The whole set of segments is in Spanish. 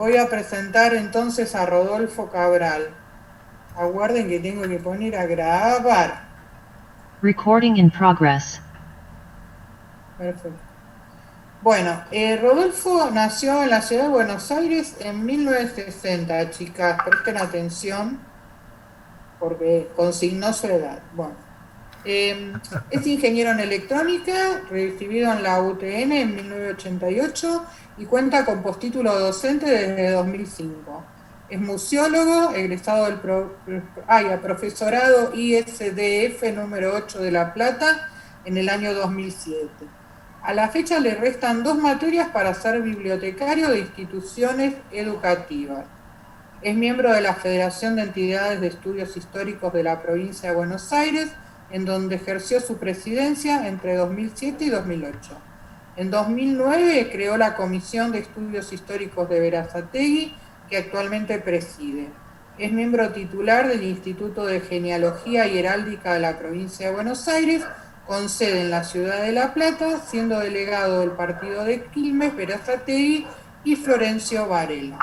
Voy a presentar entonces a Rodolfo Cabral. Aguarden que tengo que poner a grabar. Recording in progress. Perfecto. Bueno, Rodolfo nació en la ciudad de Buenos Aires en 1960, chicas, presten atención porque consignó su edad. Bueno, es ingeniero en electrónica, recibido en la UTN en 1988 y cuenta con postítulo docente desde 2005. Es museólogo, egresado del profesorado ISDF número 8 de La Plata en el año 2007. A la fecha le restan 2 materias para ser bibliotecario de instituciones educativas. Es miembro de la Federación de Entidades de Estudios Históricos de la Provincia de Buenos Aires, en donde ejerció su presidencia entre 2007 y 2008. En 2009 creó la Comisión de Estudios Históricos de Berazategui, que actualmente preside. Es miembro titular del Instituto de Genealogía y Heráldica de la Provincia de Buenos Aires, con sede en la ciudad de La Plata, siendo delegado del partido de Quilmes, Berazategui y Florencio Varela.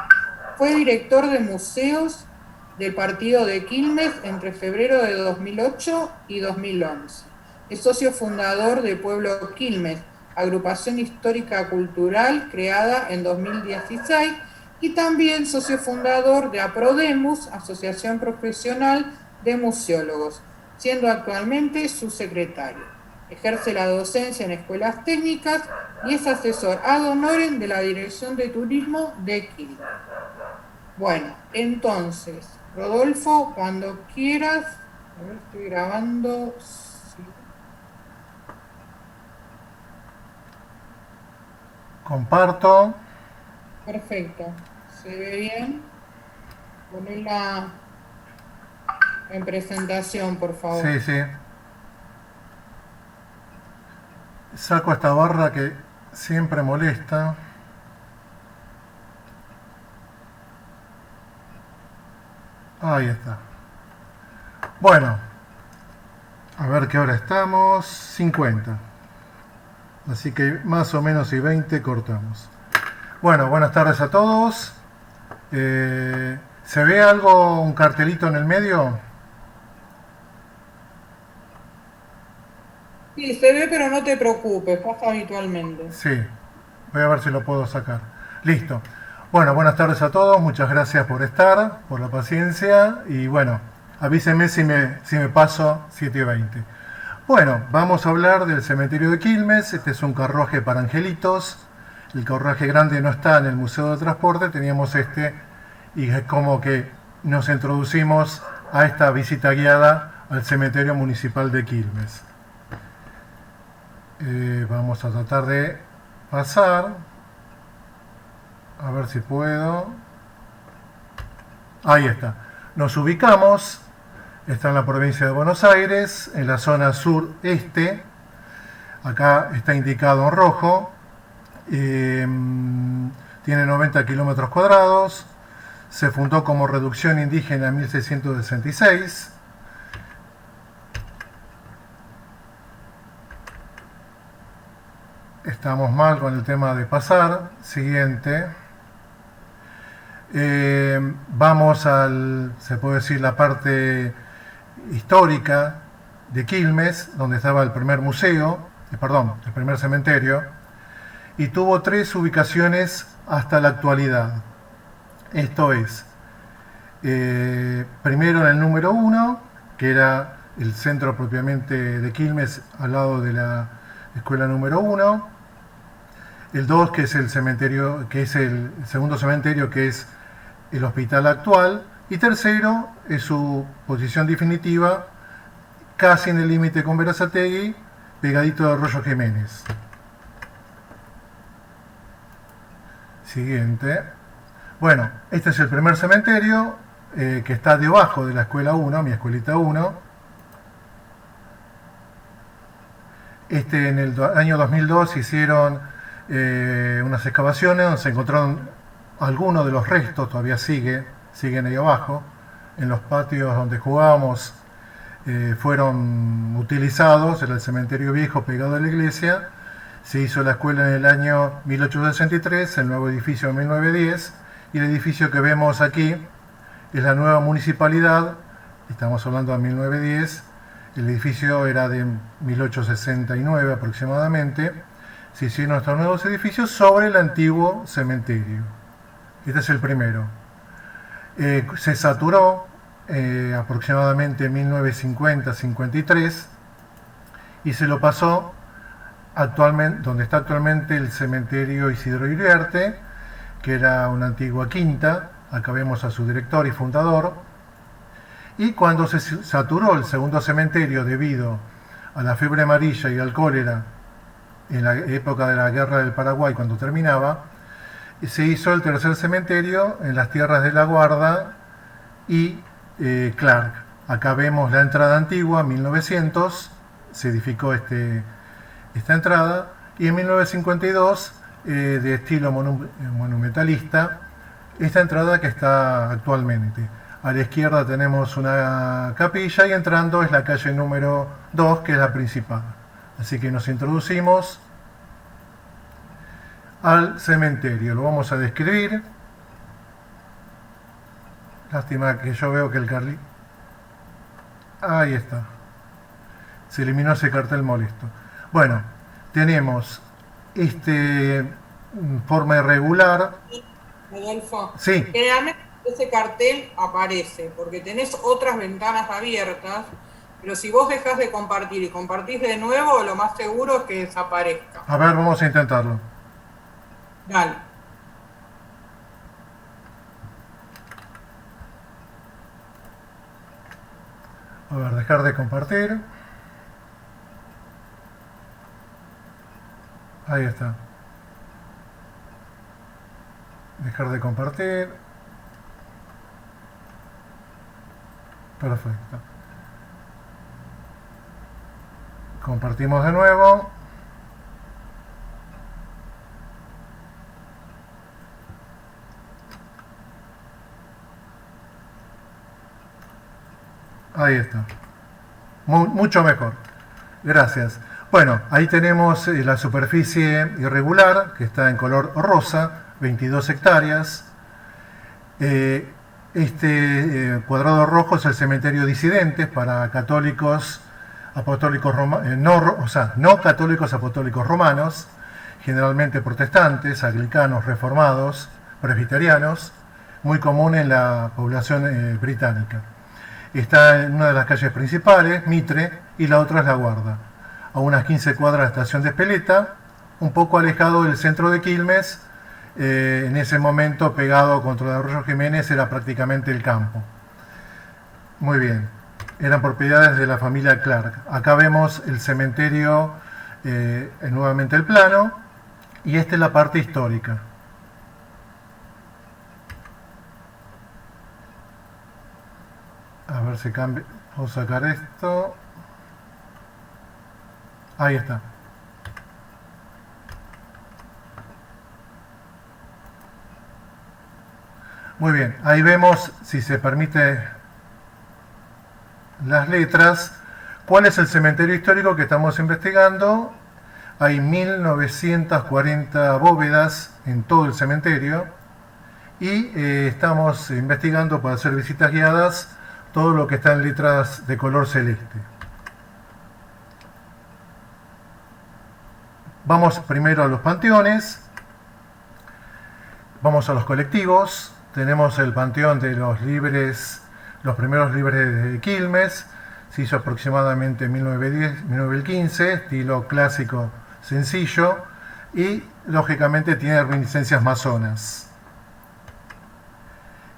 Fue director de museos del partido de Quilmes entre febrero de 2008 y 2011. Es socio fundador de Pueblo Quilmes, agrupación histórica cultural creada en 2016, y también socio fundador de APRODEMUS, Asociación Profesional de Museólogos, siendo actualmente su secretario. Ejerce la docencia en escuelas técnicas y es asesor ad honorem de la Dirección de Turismo de Quilmes. Bueno, entonces, Rodolfo, cuando quieras, a ver, estoy grabando. Sí. Comparto. Perfecto, se ve bien. Ponela en presentación, por favor. Sí, sí. Saco esta barra que siempre molesta. Ahí está. Bueno, a ver qué hora estamos. 50. Así que más o menos y 20 cortamos. Bueno, buenas tardes a todos. ¿Se ve algo, un cartelito en el medio? Sí, se ve, pero no te preocupes, pasa habitualmente. Sí, voy a ver si lo puedo sacar. Listo. Bueno, buenas tardes a todos, muchas gracias por estar, por la paciencia y bueno, avísenme si me paso 7:20. Bueno, vamos a hablar del cementerio de Quilmes. Este es un carruaje para angelitos. El carruaje grande no está en el Museo de Transporte, teníamos este y es como que nos introducimos a esta visita guiada al cementerio municipal de Quilmes. Vamos a tratar de pasar. A ver si puedo. Ahí está. Nos ubicamos. Está en la provincia de Buenos Aires, en la zona sureste. Acá está indicado en rojo. Tiene 90 kilómetros cuadrados. Se fundó como reducción indígena en 1666. Estamos mal con el tema de pasar. Siguiente. Vamos se puede decir, la parte histórica de Quilmes, donde estaba el primer museo, el primer cementerio, y tuvo 3 ubicaciones hasta la actualidad. Esto es, primero en el número 1, que era el centro propiamente de Quilmes, al lado de la escuela número 1. El 2, que es el cementerio, que es el segundo cementerio, que es el hospital actual. Y tercero, es su posición definitiva, casi en el límite con Berazategui, pegadito de Arroyo Jiménez. Siguiente. Bueno, este es el primer cementerio, que está debajo de la escuela 1, mi escuelita 1. En el año 2002 hicieron unas excavaciones donde se encontraron algunos de los restos, todavía siguen ahí abajo, en los patios donde jugábamos. Fueron utilizados. Era el cementerio viejo pegado a la iglesia. Se hizo la escuela en el año 1863, el nuevo edificio en 1910, Y el edificio que vemos aquí es la nueva municipalidad, estamos hablando de 1910, el edificio era de 1869 aproximadamente, se hicieron estos nuevos edificios sobre el antiguo cementerio. Este es el primero. Se saturó aproximadamente en 1950-53 y se lo pasó actualmente, donde está actualmente el cementerio Isidro Iriarte, que era una antigua quinta. Acá vemos a su director y fundador. Y cuando se saturó el segundo cementerio debido a la fiebre amarilla y al cólera en la época de la guerra del Paraguay, cuando terminaba, se hizo el tercer cementerio en las tierras de La Guarda y Clark. Acá vemos la entrada antigua, 1900, se edificó esta entrada, y en 1952, de estilo monumentalista, esta entrada que está actualmente. A la izquierda tenemos una capilla y entrando es la calle número 2, que es la principal. Así que nos introducimos al cementerio. Lo vamos a describir. Lástima que yo veo que el carlí... Ahí está. Se eliminó ese cartel molesto. Bueno, tenemos forma irregular. Rodolfo, Sí. generalmente ese cartel aparece porque tenés otras ventanas abiertas, pero si vos dejás de compartir y compartís de nuevo, lo más seguro es que desaparezca. A ver, vamos a intentarlo. Dale. A ver, dejar de compartir. Ahí está. Dejar de compartir. Perfecto. Compartimos de nuevo. Ahí está. Mucho mejor. Gracias. Bueno, ahí tenemos la superficie irregular, que está en color rosa, 22 hectáreas. Cuadrado rojo es el cementerio Disidentes para católicos apostólicos no católicos apostólicos romanos, generalmente protestantes, anglicanos, reformados, presbiterianos, muy común en la población británica. Está en una de las calles principales, Mitre, y la otra es La Guarda, a unas 15 cuadras de la estación de Espeleta, un poco alejado del centro de Quilmes. En ese momento, pegado contra el Arroyo Jiménez, era prácticamente el campo. Muy bien, eran propiedades de la familia Clark. Acá vemos el cementerio, nuevamente el plano, y esta es la parte histórica. A ver si cambia. Puedo sacar esto. Ahí está. Muy bien, ahí vemos, si se permite las letras, cuál es el cementerio histórico que estamos investigando. Hay 1940 bóvedas en todo el cementerio y estamos investigando para hacer visitas guiadas todo lo que está en letras de color celeste. Vamos primero a los panteones, vamos a los colectivos. Tenemos el panteón de los libres, los primeros libres de Quilmes, se hizo aproximadamente en 1915, estilo clásico sencillo, y lógicamente tiene reminiscencias masonas.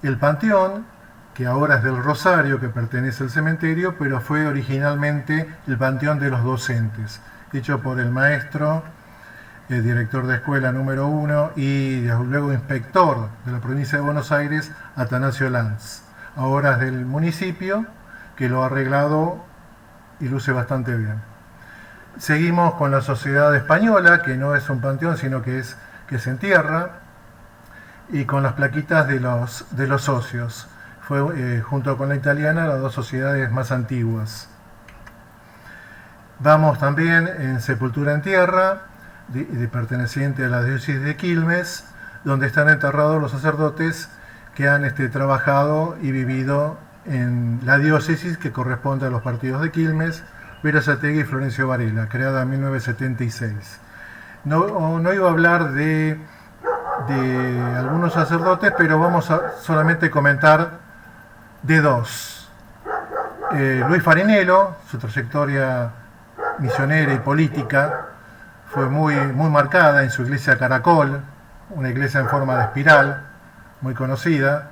El panteón, que ahora es del Rosario, que pertenece al cementerio, pero fue originalmente el panteón de los docentes, hecho por el maestro, el director de escuela número 1 y luego inspector de la provincia de Buenos Aires, Atanasio Lanz. Ahora es del municipio, que lo ha arreglado y luce bastante bien. Seguimos con la Sociedad Española, que no es un panteón, sino que se entierra, y con las plaquitas de los socios. Fue, junto con la italiana, las dos sociedades más antiguas. Vamos también en Sepultura en Tierra, perteneciente a la diócesis de Quilmes, donde están enterrados los sacerdotes que han trabajado y vivido en la diócesis que corresponde a los partidos de Quilmes, Berazategui y Florencio Varela, creada en 1976. No iba a hablar de algunos sacerdotes, pero vamos a solamente comentar de dos. Luis Farinello, su trayectoria misionera y política fue muy marcada en su iglesia Caracol, una iglesia en forma de espiral, muy conocida.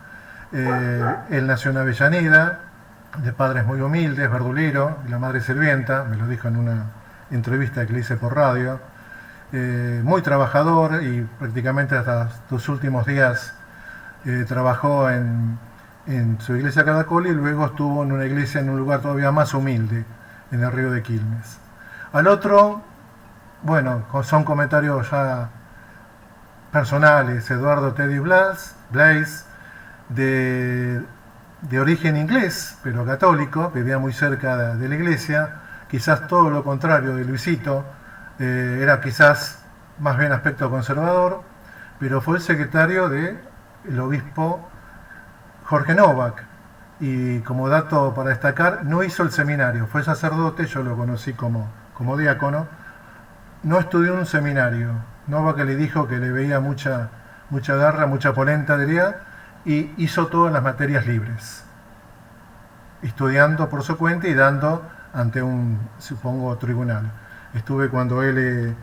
Él nació en Avellaneda, de padres muy humildes, verdulero, y la madre sirvienta, me lo dijo en una entrevista que le hice por radio. Muy trabajador y prácticamente hasta sus últimos días trabajó en su iglesia Caracol y luego estuvo en una iglesia en un lugar todavía más humilde, en el río de Quilmes. Al otro, bueno, son comentarios ya personales. Eduardo Teddy Blaze, de origen inglés, pero católico, vivía muy cerca de la iglesia, quizás todo lo contrario de Luisito, era quizás más bien aspecto conservador, pero fue el secretario del obispo Jorge Novak, y como dato para destacar, no hizo el seminario, fue sacerdote, yo lo conocí como diácono, no estudió en un seminario. Novak le dijo que le veía mucha garra, mucha polenta, diría, y hizo todas las materias libres, estudiando por su cuenta y dando ante un, supongo, tribunal. Estuve cuando él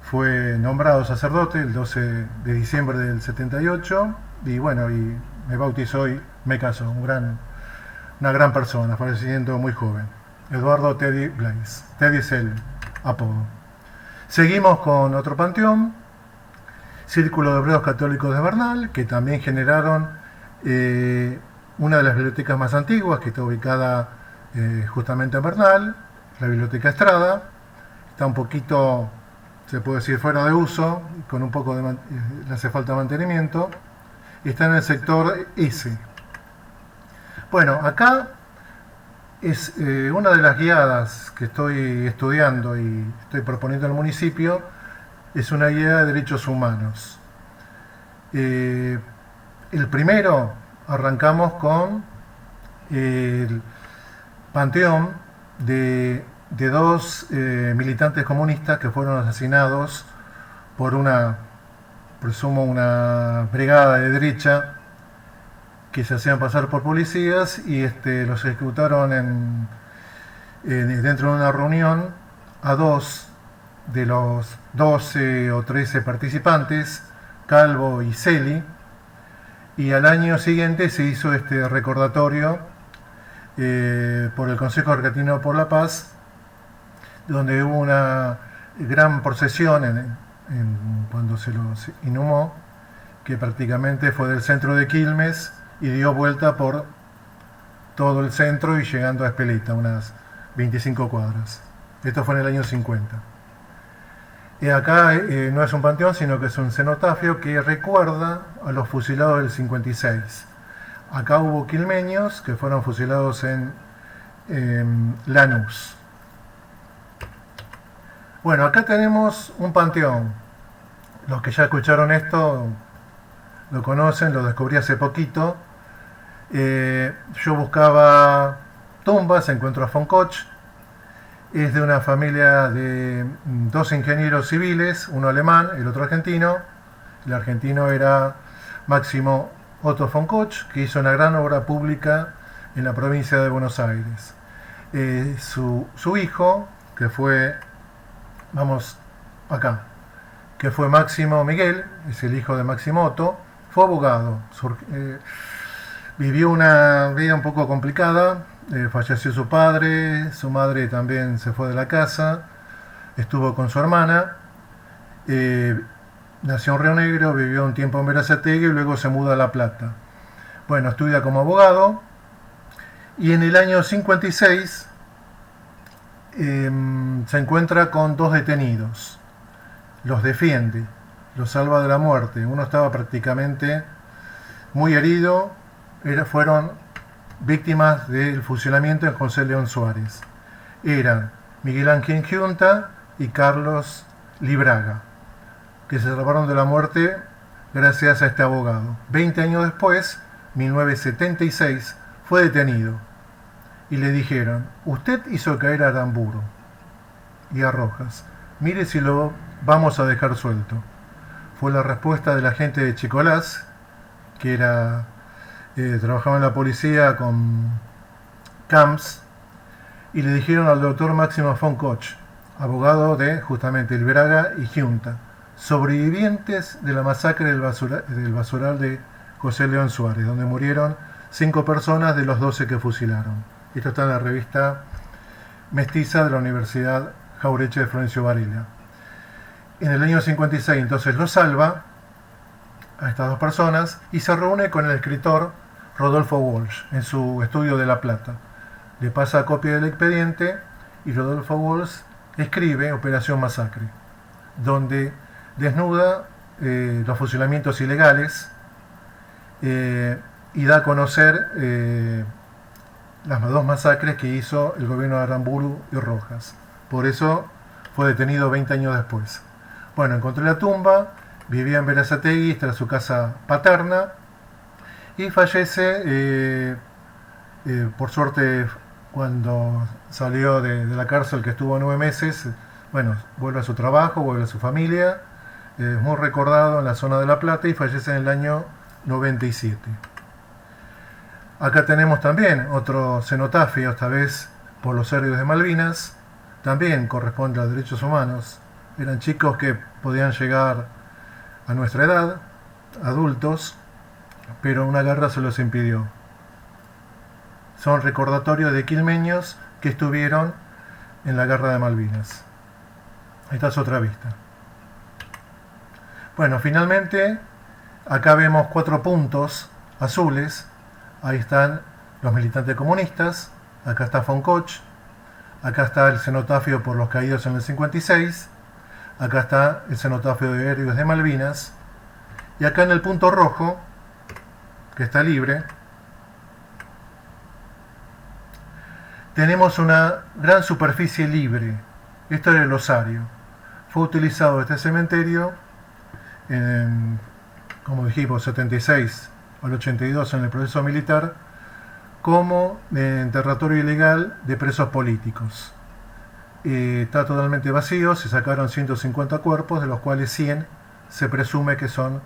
fue nombrado sacerdote el 12 de diciembre del 78 y bueno, y me bautizó y me casó, una gran persona, falleciendo muy joven. Eduardo Teddy Blaze. Teddy es el apodo. Seguimos con otro panteón, Círculo de Obreros Católicos de Bernal, que también generaron una de las bibliotecas más antiguas, que está ubicada justamente en Bernal, la Biblioteca Estrada. Está un poquito, se puede decir, fuera de uso, con un poco le hace falta mantenimiento. Está en el sector S. Bueno, acá es una de las guiadas que estoy estudiando y estoy proponiendo al municipio, es una guía de derechos humanos. El primero, arrancamos con el panteón de dos militantes comunistas que fueron asesinados por presumo una brigada de derecha que se hacían pasar por policías y los ejecutaron dentro de una reunión a dos de los 12 o 13 participantes, Calvo y Celi, y al año siguiente se hizo este recordatorio por el Consejo Argentino por la Paz, donde hubo una gran procesión cuando se los inhumó, que prácticamente fue del centro de Quilmes y dio vuelta por todo el centro y llegando a Espeleta, unas 25 cuadras. Esto fue en el año 50. Y acá no es un panteón, sino que es un cenotafio que recuerda a los fusilados del 56. Acá hubo quilmeños que fueron fusilados en Lanús. Bueno, acá tenemos un panteón. Los que ya escucharon esto lo conocen, lo descubrí hace poquito. Yo buscaba tumbas, encuentro a Foncoch. Es de una familia de dos ingenieros civiles, uno alemán, el otro argentino. El argentino era Máximo Otto Foncoch, que hizo una gran obra pública en la provincia de Buenos Aires. Su hijo, que fue, vamos acá, que fue Máximo Miguel, es el hijo de Máximo Otto, fue abogado. Vivió una vida un poco complicada, falleció su padre, su madre también se fue de la casa, estuvo con su hermana, nació en Río Negro, vivió un tiempo en Berazategui y luego se muda a La Plata. Bueno, estudia como abogado y en el año 56 se encuentra con dos detenidos, los defiende, los salva de la muerte. Uno estaba prácticamente muy herido, fueron víctimas del fusilamiento en José León Suárez. Eran Miguel Ángel Giunta y Carlos Libraga, que se salvaron de la muerte gracias a este abogado. 20 años después, 1976, fue detenido y le dijeron: usted hizo caer a Aramburu y a Rojas, mire si lo vamos a dejar suelto. Fue la respuesta del agente de Chicolás, que trabajaba en la policía con Camps, y le dijeron al doctor Máximo von Koch, abogado de justamente el Braga y Junta, sobrevivientes de la masacre del basural de José León Suárez, donde murieron 5 personas de los 12 que fusilaron. Esto está en la revista Mestiza de la Universidad Jaureche de Florencio Varela. En el año 56 entonces lo salva a estas 2 personas y se reúne con el escritor Rodolfo Walsh en su estudio de La Plata. Le pasa copia del expediente y Rodolfo Walsh escribe Operación Masacre, donde desnuda los fusilamientos ilegales y da a conocer las 2 masacres que hizo el gobierno de Aramburu y Rojas. Por eso fue detenido 20 años después. Bueno, encontré la tumba, vivía en Berazategui, esta era su casa paterna, y fallece, por suerte, cuando salió de la cárcel, que estuvo 9 meses, bueno, vuelve a su trabajo, vuelve a su familia, muy recordado en la zona de La Plata, y fallece en el año 97. Acá tenemos también otro cenotafio, esta vez por los héroes de Malvinas, también corresponde a derechos humanos. Eran chicos que podían llegar a nuestra edad, adultos, pero una guerra se los impidió. Son recordatorios de quilmeños que estuvieron en la guerra de Malvinas. Esta es otra vista. Bueno, finalmente, acá vemos 4 puntos azules. Ahí están los militantes comunistas. Acá está von Koch. Acá está el cenotafio por los caídos en el 56. Acá está el cenotafio de héroes de Malvinas. Y acá en el punto rojo, que está libre, tenemos una gran superficie libre. Esto era el osario. Fue utilizado este cementerio en, como dijimos, 76 al 82 en el proceso militar, como enterratorio ilegal de presos políticos. Está totalmente vacío, se sacaron 150 cuerpos, de los cuales 100 se presume que son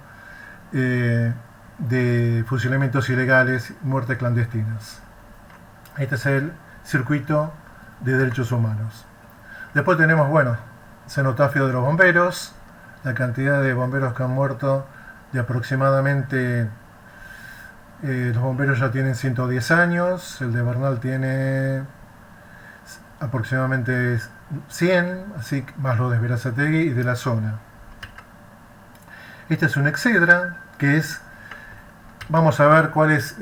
de fusilamientos ilegales, muertes clandestinas. Este es el circuito de derechos humanos. Después tenemos, bueno, cenotafio de los bomberos, la cantidad de bomberos que han muerto, de aproximadamente, los bomberos ya tienen 110 años, el de Bernal tiene aproximadamente 100, así más lo de Berazategui y de la zona. Este es un exedra, que es, vamos a ver cuál es,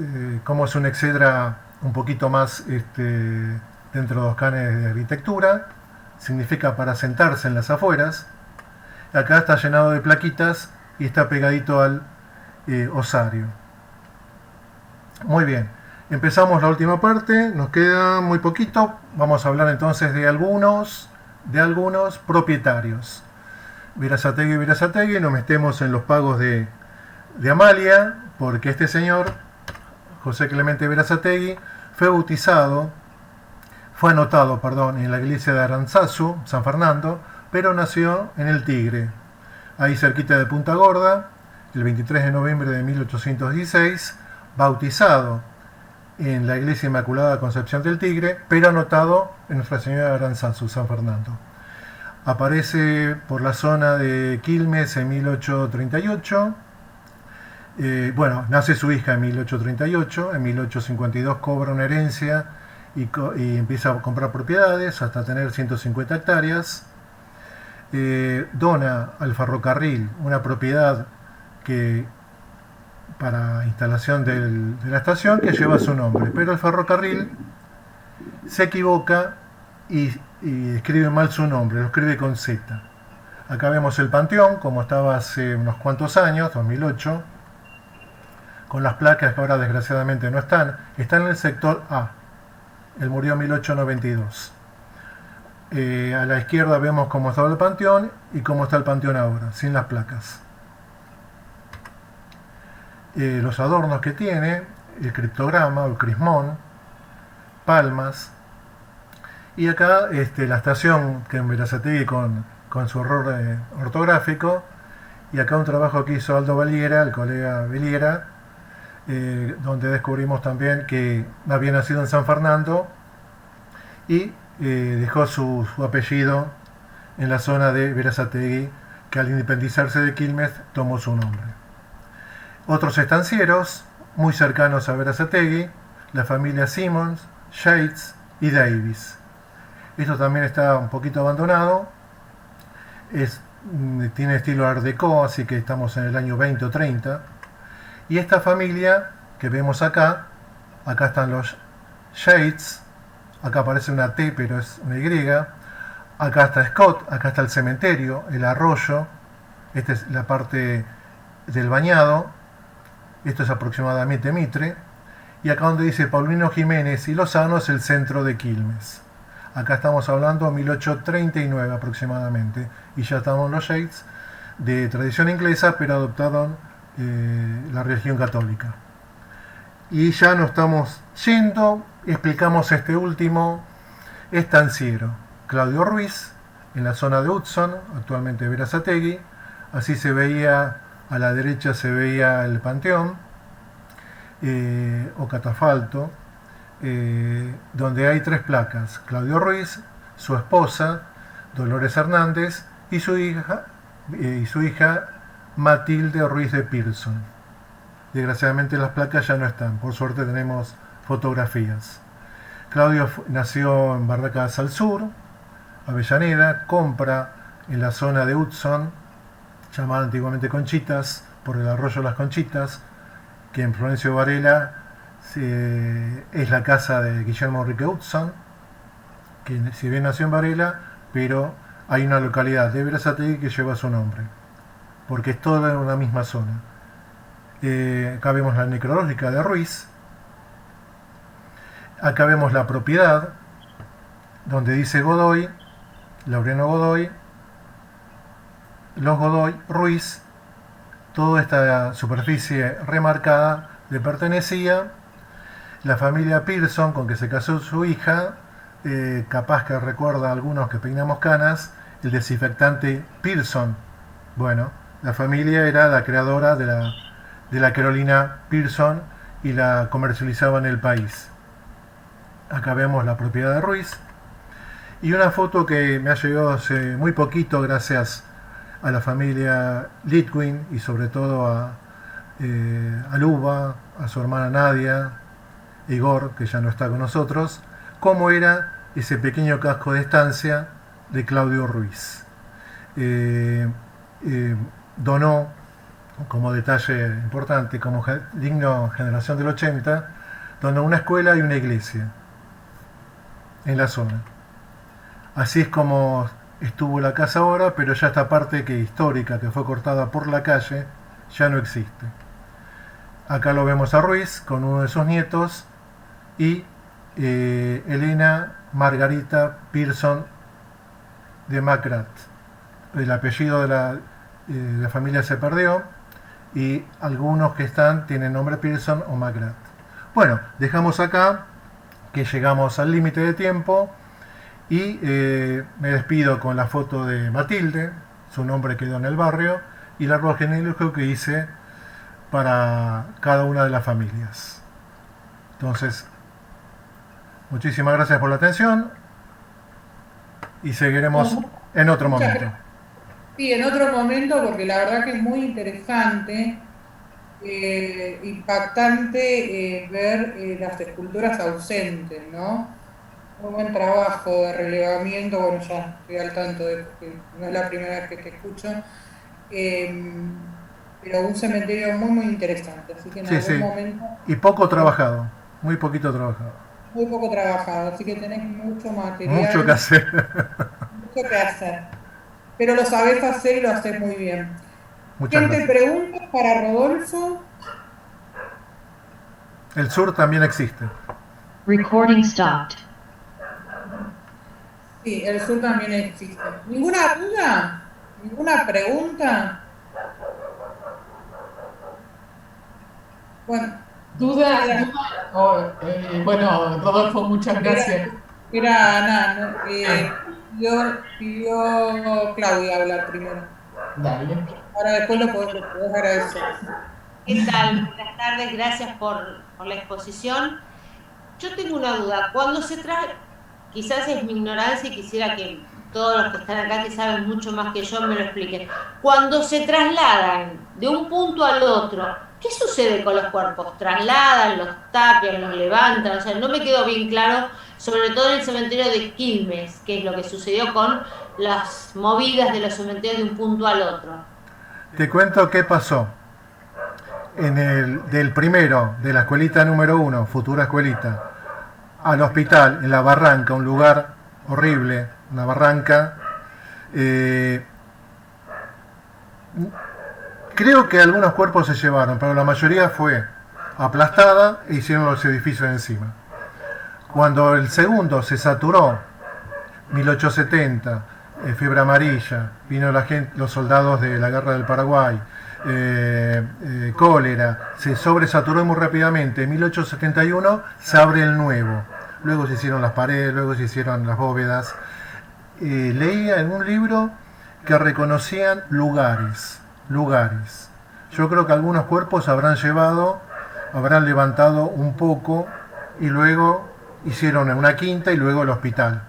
cómo es un exedra un poquito más dentro de los cánones de arquitectura. Significa para sentarse en las afueras. Acá está llenado de plaquitas y está pegadito al osario. Muy bien, empezamos la última parte, nos queda muy poquito. Vamos a hablar entonces de algunos propietarios. Berazategui, nos metemos en los pagos de Amalia, porque este señor, José Clemente Berazategui, fue anotado en la iglesia de Aranzazu, San Fernando, pero nació en el Tigre, ahí cerquita de Punta Gorda, el 23 de noviembre de 1816, bautizado en la iglesia Inmaculada Concepción del Tigre, pero anotado en Nuestra Señora de Aranzazu, San Fernando. Aparece por la zona de Quilmes en 1838. Nace su hija en 1838, en 1852 cobra una herencia y empieza a comprar propiedades hasta tener 150 hectáreas. Dona al ferrocarril una propiedad para instalación de la estación, que lleva su nombre, pero el ferrocarril se equivoca y escribe mal su nombre, lo escribe con Z. Acá vemos el panteón como estaba hace unos cuantos años, 2008, con las placas que ahora desgraciadamente no están en el sector A. Él murió en 1892. A la izquierda vemos cómo estaba el panteón y cómo está el panteón ahora, sin las placas. los adornos que tiene, el criptograma o el crismón, palmas, y acá la estación que en Berazategui con su error ortográfico, y acá un trabajo que hizo Aldo Valiera, el colega Valiera, donde descubrimos también que había nacido en San Fernando y dejó su apellido en la zona de Berazategui, que al independizarse de Quilmes tomó su nombre. Otros estancieros muy cercanos a Berazategui, la familia Simmons, Yates y Davis. Esto también está un poquito abandonado, tiene estilo Art Deco, así que estamos en el año 20 o 30. Y esta familia que vemos acá están los Yates, acá aparece una T pero es una Y, acá está Scott, acá está el cementerio, el arroyo, esta es la parte del bañado, esto es aproximadamente Mitre, y acá donde dice Paulino Jiménez y Lozano es el centro de Quilmes. Acá estamos hablando de 1839 aproximadamente, y ya estamos los Yates, de tradición inglesa, pero adoptaron la religión católica. Y ya nos estamos yendo, explicamos este último estanciero, Claudio Ruiz, en la zona de Hudson, actualmente Berazategui. Así se veía, a la derecha se veía el panteón, o catafalto, donde hay 3 placas: Claudio Ruiz, su esposa Dolores Hernández y su hija Matilde Ruiz de Pearson. Desgraciadamente las placas ya no están, por suerte tenemos fotografías. Claudio nació en Barracas al Sur, Avellaneda, compra en la zona de Hudson, llamada antiguamente Conchitas, por el arroyo Las Conchitas, que en Florencio Varela es la casa de Guillermo Enrique Hudson, que si bien nació en Varela, pero hay una localidad de Berazategui que lleva su nombre, porque es toda en una misma zona. Acá vemos la necrológica de Ruiz, acá vemos la propiedad, donde dice Godoy, Laureano Godoy, los Godoy, Ruiz, toda esta superficie remarcada le pertenecía. La familia Pearson, con que se casó su hija, capaz que recuerda a algunos que peinamos canas, el desinfectante Pearson. Bueno, la familia era la creadora de la Carolina Pearson y la comercializaba en el país. Acá vemos la propiedad de Ruiz. Y una foto que me ha llegado hace muy poquito gracias a la familia Litwin y sobre todo a Luba, a su hermana Nadia, Igor, que ya no está con nosotros, cómo era ese pequeño casco de estancia de Claudio Ruiz. Donó, como detalle importante, como digno generación del 80, donó una escuela y una iglesia en la zona. Así es como estuvo la casa ahora, pero ya esta parte histórica que fue cortada por la calle ya no existe. Acá lo vemos a Ruiz con uno de sus nietos y Elena Margarita Pearson de Macrath. El apellido de la familia se perdió y algunos que están tienen nombre Pearson o Macrath. Bueno, dejamos acá que llegamos al límite de tiempo y me despido con la foto de Matilde, su nombre quedó en el barrio, y el árbol genealógico que hice para cada una de las familias. Entonces, muchísimas gracias por la atención y seguiremos en otro momento. Sí, en otro momento, porque la verdad que es muy interesante, impactante ver las esculturas ausentes, ¿no? Muy buen trabajo de relevamiento, bueno, ya estoy al tanto de que no es la primera vez que te escucho, pero un cementerio muy, muy interesante, así que en algún momento... Y poco trabajado, muy poquito trabajado. Muy poco trabajado, así que tenés mucho material. Mucho que hacer. Mucho que hacer, pero lo sabés hacer y lo haces muy bien. Muchas gracias. Preguntas para Rodolfo. El sur también existe. Recording stopped. Sí, el sur también existe. ¿Ninguna duda? ¿Ninguna pregunta? Bueno, ¿Duda? era, Bueno, Rodolfo, muchas gracias. era Ana, ¿no? Pidió Claudia hablar primero. Dale. Ahora después lo podés agradecer. ¿Qué tal? Buenas tardes, gracias por la exposición. Yo tengo una duda. Cuando se trae, quizás es mi ignorancia y quisiera que todos los que están acá, que saben mucho más que yo, me lo expliquen. Cuando se trasladan de un punto al otro, ¿qué sucede con los cuerpos? ¿Trasladan, los tapian, los levantan? O sea, no me quedó bien claro, sobre todo en el cementerio de Quilmes, que es lo que sucedió con las movidas de los cementerios de un punto al otro. Te cuento qué pasó. Del primero, de la escuelita número 1, futura escuelita, al hospital, en la barranca, un lugar horrible, una barranca. Creo que algunos cuerpos se llevaron, pero la mayoría fue aplastada e hicieron los edificios encima. Cuando el segundo se saturó, 1870, fiebre amarilla, vino los soldados de la guerra del Paraguay, cólera, se sobresaturó muy rápidamente. En 1871 se abre el nuevo, luego se hicieron las paredes, luego se hicieron las bóvedas. Leía en un libro que reconocían lugares. Yo creo que algunos cuerpos habrán levantado un poco y luego hicieron una quinta y luego el hospital.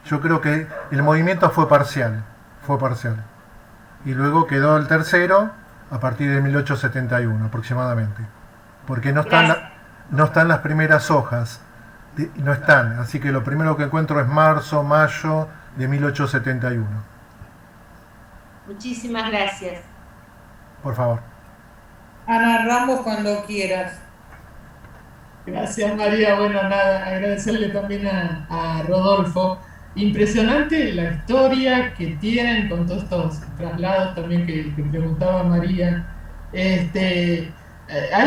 Yo creo que el movimiento fue parcial. Y luego quedó el tercero a partir de 1871 aproximadamente. Porque no están las primeras hojas. No están. Así que lo primero que encuentro es marzo, mayo de 1871. Muchísimas gracias. Por favor. Ana Ramos, cuando quieras. Gracias, María. Bueno, nada, agradecerle también a Rodolfo. Impresionante la historia que tienen con todos estos traslados también que preguntaba María. ¿Hay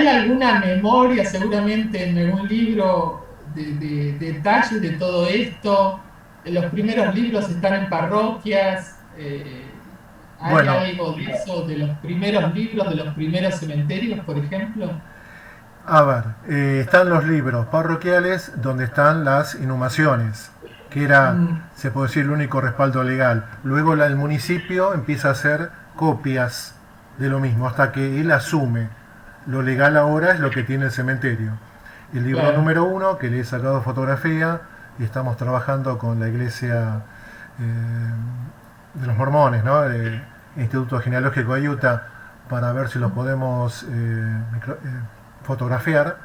alguna memoria seguramente en algún libro de detalles de todo esto? Los primeros libros están en parroquias. ¿Hay Bueno. algo de eso, de los primeros libros, de los primeros cementerios, por ejemplo? A ver, están los libros parroquiales donde están las inhumaciones, que era, se puede decir, el único respaldo legal. Luego el municipio empieza a hacer copias de lo mismo, hasta que él asume. Lo legal ahora es lo que tiene el cementerio. El libro Claro. número 1, que le he sacado fotografía, y estamos trabajando con la iglesia de los mormones, ¿no? Instituto Genealógico de Utah, para ver si los podemos fotografiar.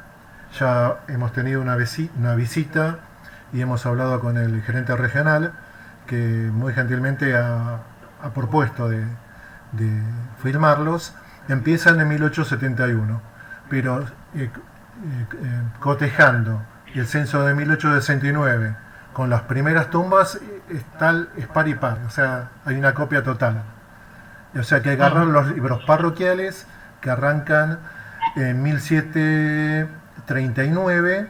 Ya hemos tenido una visita y hemos hablado con el gerente regional, que muy gentilmente ha propuesto de filmarlos. Empiezan en 1871, pero cotejando el censo de 1869 con las primeras tumbas, es par y par, o sea, hay una copia total. O sea que agarrar los libros parroquiales que arrancan en 1739,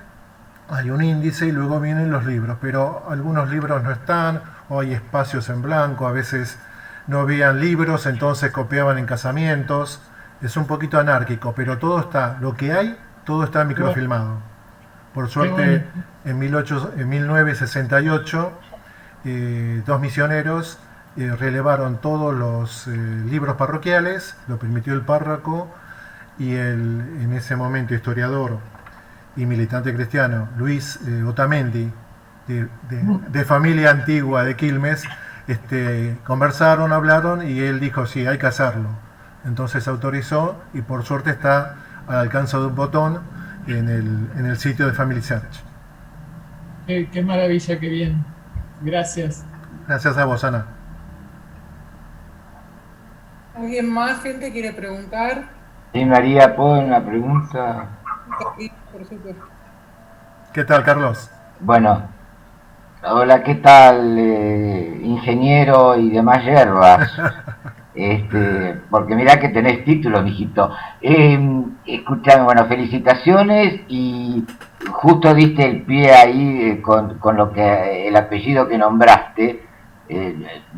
hay un índice y luego vienen los libros, pero algunos libros no están, o hay espacios en blanco, a veces no habían libros, entonces copiaban en casamientos. Es un poquito anárquico, pero todo está, lo que hay, todo está microfilmado. Por suerte, en 1968, dos misioneros relevaron todos los libros parroquiales, lo permitió el párroco, y en ese momento historiador y militante cristiano Luis Otamendi, de familia antigua de Quilmes, conversaron, hablaron, y él dijo sí, hay que hacerlo. Entonces autorizó, y por suerte está al alcance de un botón en el sitio de Family Search. Qué maravilla, qué bien. Gracias. Gracias a vos, Ana. ¿Alguien más? ¿Gente quiere preguntar? Sí, María, ¿puedo una pregunta? Sí, por supuesto. ¿Qué tal, Carlos? Bueno, hola, ¿qué tal, ingeniero y demás hierbas? Porque mirá que tenés títulos, mijito. Escuchame, bueno, felicitaciones, y justo diste el pie ahí con lo que el apellido que nombraste.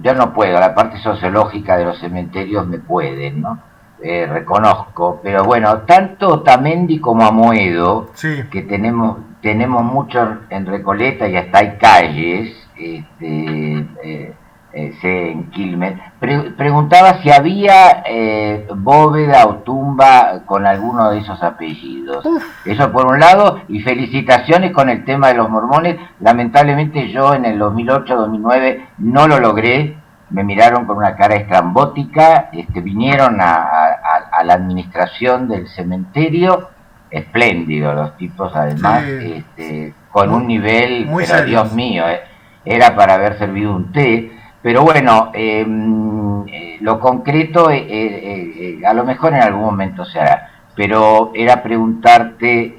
Yo no puedo, la parte sociológica de los cementerios me puede, ¿no? reconozco, pero bueno, tanto Otamendi como Amoedo, Sí, que tenemos mucho en Recoleta y hasta hay calles, en Quilmes, preguntaba si había bóveda o tumba con alguno de esos apellidos. Eso por un lado, y felicitaciones con el tema de los mormones. Lamentablemente yo en el 2008-2009 no lo logré, me miraron con una cara estrambótica, vinieron a la administración del cementerio, espléndido los tipos además, sí. con un nivel, Muy pero serios. Dios mío, era para haber servido un té. Pero bueno, lo concreto a lo mejor en algún momento se hará, pero era preguntarte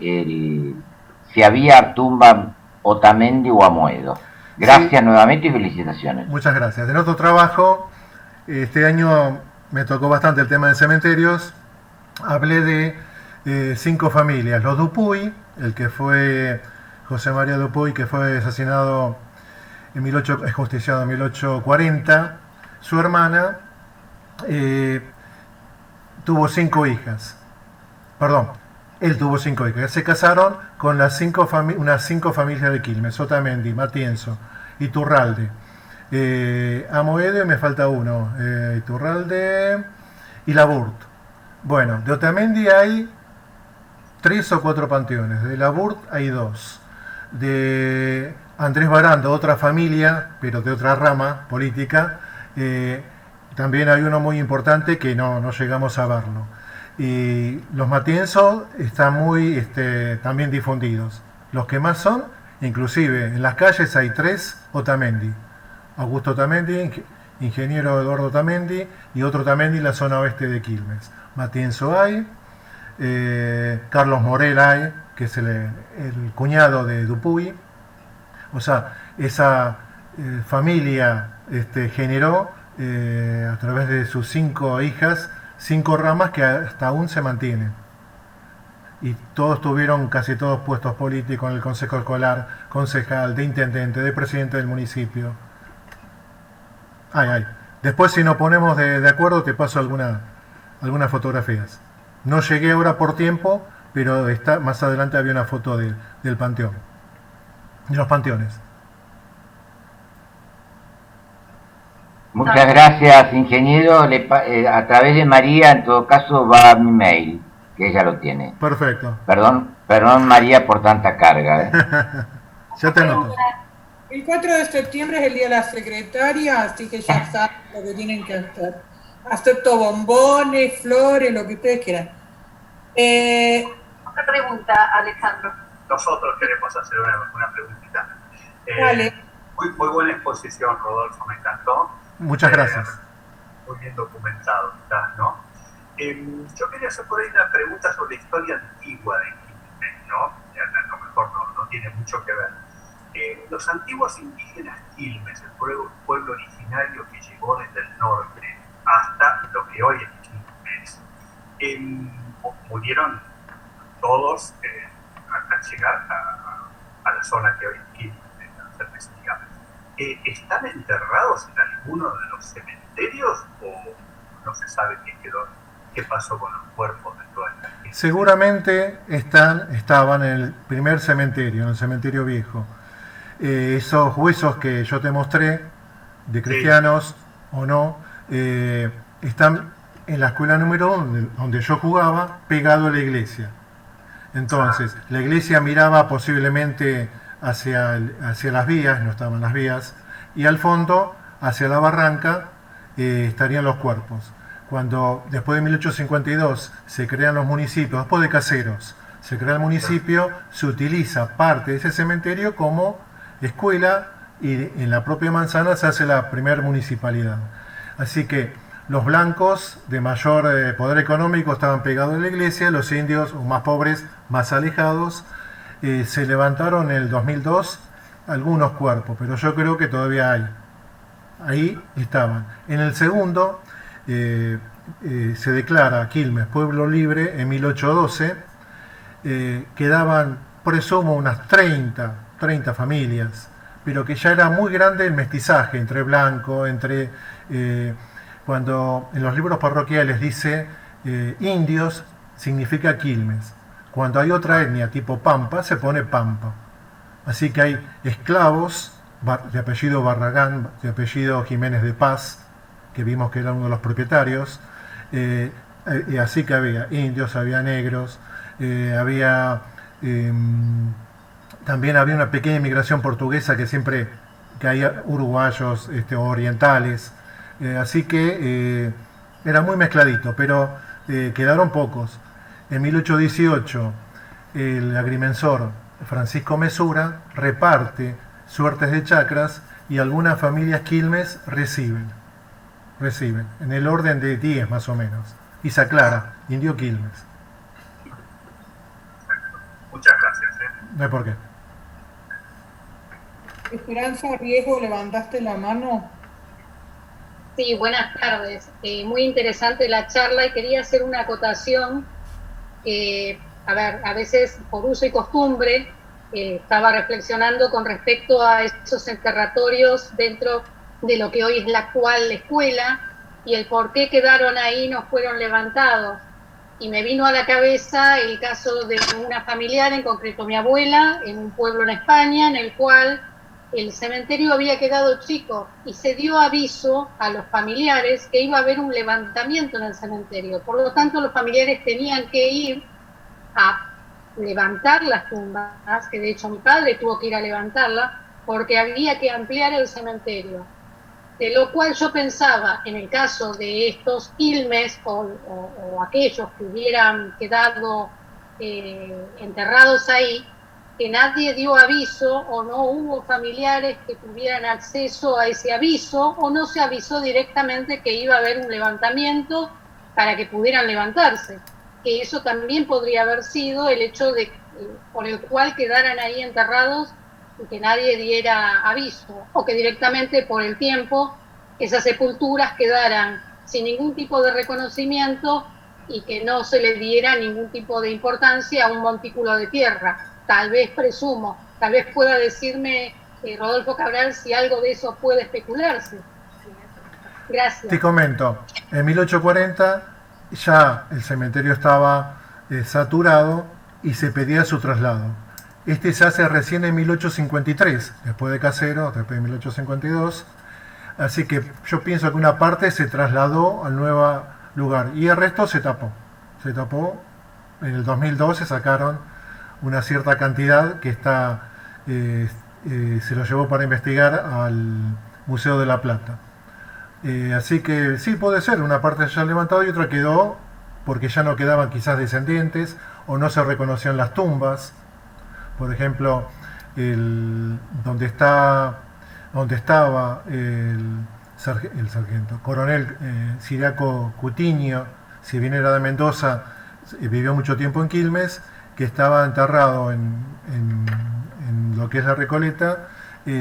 si había tumba Otamendi o Amoedo. Gracias Sí. nuevamente y felicitaciones. Muchas gracias. En otro trabajo, este año me tocó bastante el tema de cementerios. Hablé de 5 familias. Los Dupuy, el que fue José María Dupuy, que fue asesinado ajusticiado en 1840. Su hermana tuvo 5 hijas. Perdón, él tuvo 5 hijas. Se casaron con unas 5 familias de Quilmes: Otamendi, Matienzo, Iturralde, Amoedo, y me falta uno, Iturralde y Laburt. Bueno, de Otamendi hay 3 o 4 panteones, de Laburt hay 2, de Andrés Barando, otra familia, pero de otra rama política, también hay uno muy importante que no llegamos a verlo. Y los Matienzo están muy también difundidos. Los que más son, inclusive en las calles hay 3 Otamendi: Augusto Otamendi, ingeniero Eduardo Otamendi, y otro Otamendi en la zona oeste de Quilmes. Matienzo hay, Carlos Morel hay, que es el cuñado de Dupuy. O sea, esa familia generó a través de sus 5 hijas 5 ramas que hasta aún se mantienen. Y todos tuvieron, casi todos, puestos políticos en el consejo escolar, concejal, de intendente, de presidente del municipio. Después, si nos ponemos de acuerdo, te paso algunas fotografías. No llegué ahora por tiempo, pero más adelante había una foto del panteón, de los panteones. Muchas gracias, ingeniero. A través de María, en todo caso, va a mi mail, que ella lo tiene. Perfecto. Perdón María por tanta carga. Ya te anoto. El 4 de septiembre es el Día de la Secretaria, así que ya saben lo que tienen que hacer. Acepto bombones, flores, lo que ustedes quieran. Otra pregunta, Alejandro. Nosotros queremos hacer una preguntita. Vale. Muy buena exposición, Rodolfo, me encantó. Muchas gracias. Muy bien documentado, ¿no? Yo quería hacer por ahí una pregunta sobre la historia antigua de Quilmes, ¿no? A lo mejor no tiene mucho que ver. Los antiguos indígenas Quilmes, el pueblo originario que llegó desde el norte hasta lo que hoy es Quilmes, murieron todos al llegar a la zona que hoy es Quilmes, digamos. ¿Están enterrados en alguno de los cementerios o no se sabe qué pasó con los cuerpos de toda esta gente? Seguramente estaban en el primer cementerio, en el cementerio viejo. Esos huesos que yo te mostré, de cristianos o no, están en la escuela número 1, donde yo jugaba, pegado a la iglesia. Entonces, la iglesia miraba posiblemente hacia las vías, no estaban las vías, y al fondo, hacia la barranca, estarían los cuerpos. Cuando después de 1852 se crean los municipios, después de Caseros, se crea el municipio, se utiliza parte de ese cementerio como escuela y en la propia manzana se hace la primera municipalidad. Así que los blancos de mayor poder económico estaban pegados a la iglesia, los indios, o más pobres, más alejados. Se levantaron en el 2002 algunos cuerpos, pero yo creo que todavía hay. Ahí estaban. En el segundo se declara Quilmes pueblo libre en 1812. Quedaban, presumo, unas 30 familias, pero que ya era muy grande el mestizaje entre blanco, cuando en los libros parroquiales dice indios significa Quilmes. Cuando hay otra etnia tipo Pampa, se pone Pampa. Así que hay esclavos de apellido Barragán, de apellido Jiménez de Paz, que vimos que era uno de los propietarios. Así que había indios, había negros, también había una pequeña inmigración portuguesa que hay uruguayos, orientales. Así que era muy mezcladito, pero quedaron pocos. En 1818 el agrimensor Francisco Mesura reparte suertes de chacras y algunas familias Quilmes reciben, en el orden de 10 más o menos. Y se aclara, Indio Quilmes. Muchas gracias. No hay por qué. Esperanza Riesgo, levantaste la mano. Sí, buenas tardes. Muy interesante la charla y quería hacer una acotación. A veces por uso y costumbre, estaba reflexionando con respecto a esos enterratorios dentro de lo que hoy es la actual escuela y el por qué quedaron ahí, no fueron levantados. Y me vino a la cabeza el caso de una familiar, en concreto mi abuela, en un pueblo en España, en el cual el cementerio había quedado chico y se dio aviso a los familiares que iba a haber un levantamiento en el cementerio. Por lo tanto, los familiares tenían que ir a levantar las tumbas, que de hecho mi padre tuvo que ir a levantarla, porque había que ampliar el cementerio. De lo cual yo pensaba, en el caso de estos Quilmes o aquellos que hubieran quedado enterrados ahí, que nadie dio aviso o no hubo familiares que tuvieran acceso a ese aviso o no se avisó directamente que iba a haber un levantamiento para que pudieran levantarse. Que eso también podría haber sido el hecho de por el cual quedaran ahí enterrados y que nadie diera aviso, o que directamente por el tiempo esas sepulturas quedaran sin ningún tipo de reconocimiento y que no se le diera ningún tipo de importancia a un montículo de tierra. Tal vez presumo, tal vez pueda decirme Rodolfo Cabral si algo de eso puede especularse. Gracias. Te comento, en 1840 ya el cementerio estaba saturado y se pedía su traslado. Este se hace recién en 1853, después de Casero, después de 1852. Así que yo pienso que una parte se trasladó al nuevo lugar y el resto se tapó. Se tapó. En el 2012 sacaron una cierta cantidad que se lo llevó para investigar al Museo de la Plata. Así que sí, puede ser, una parte ya levantado y otra quedó porque ya no quedaban quizás descendientes o no se reconocían las tumbas. Por ejemplo, donde estaba el sargento coronel Ciriaco Cutiño, si bien era de Mendoza, vivió mucho tiempo en Quilmes, que estaba enterrado en lo que es la Recoleta,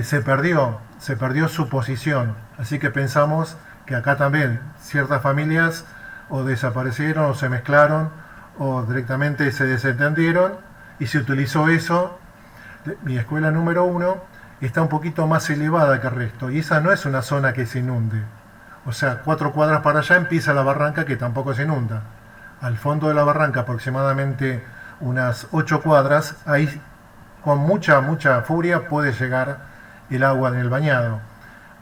se perdió su posición. Así que pensamos que acá también ciertas familias o desaparecieron o se mezclaron o directamente se desentendieron y se utilizó eso. Mi escuela número 1 está un poquito más elevada que el resto y esa no es una zona que se inunde. O sea, 4 cuadras para allá empieza la barranca que tampoco se inunda. Al fondo de la barranca, aproximadamente unas 8 cuadras, ahí con mucha furia puede llegar el agua en el bañado.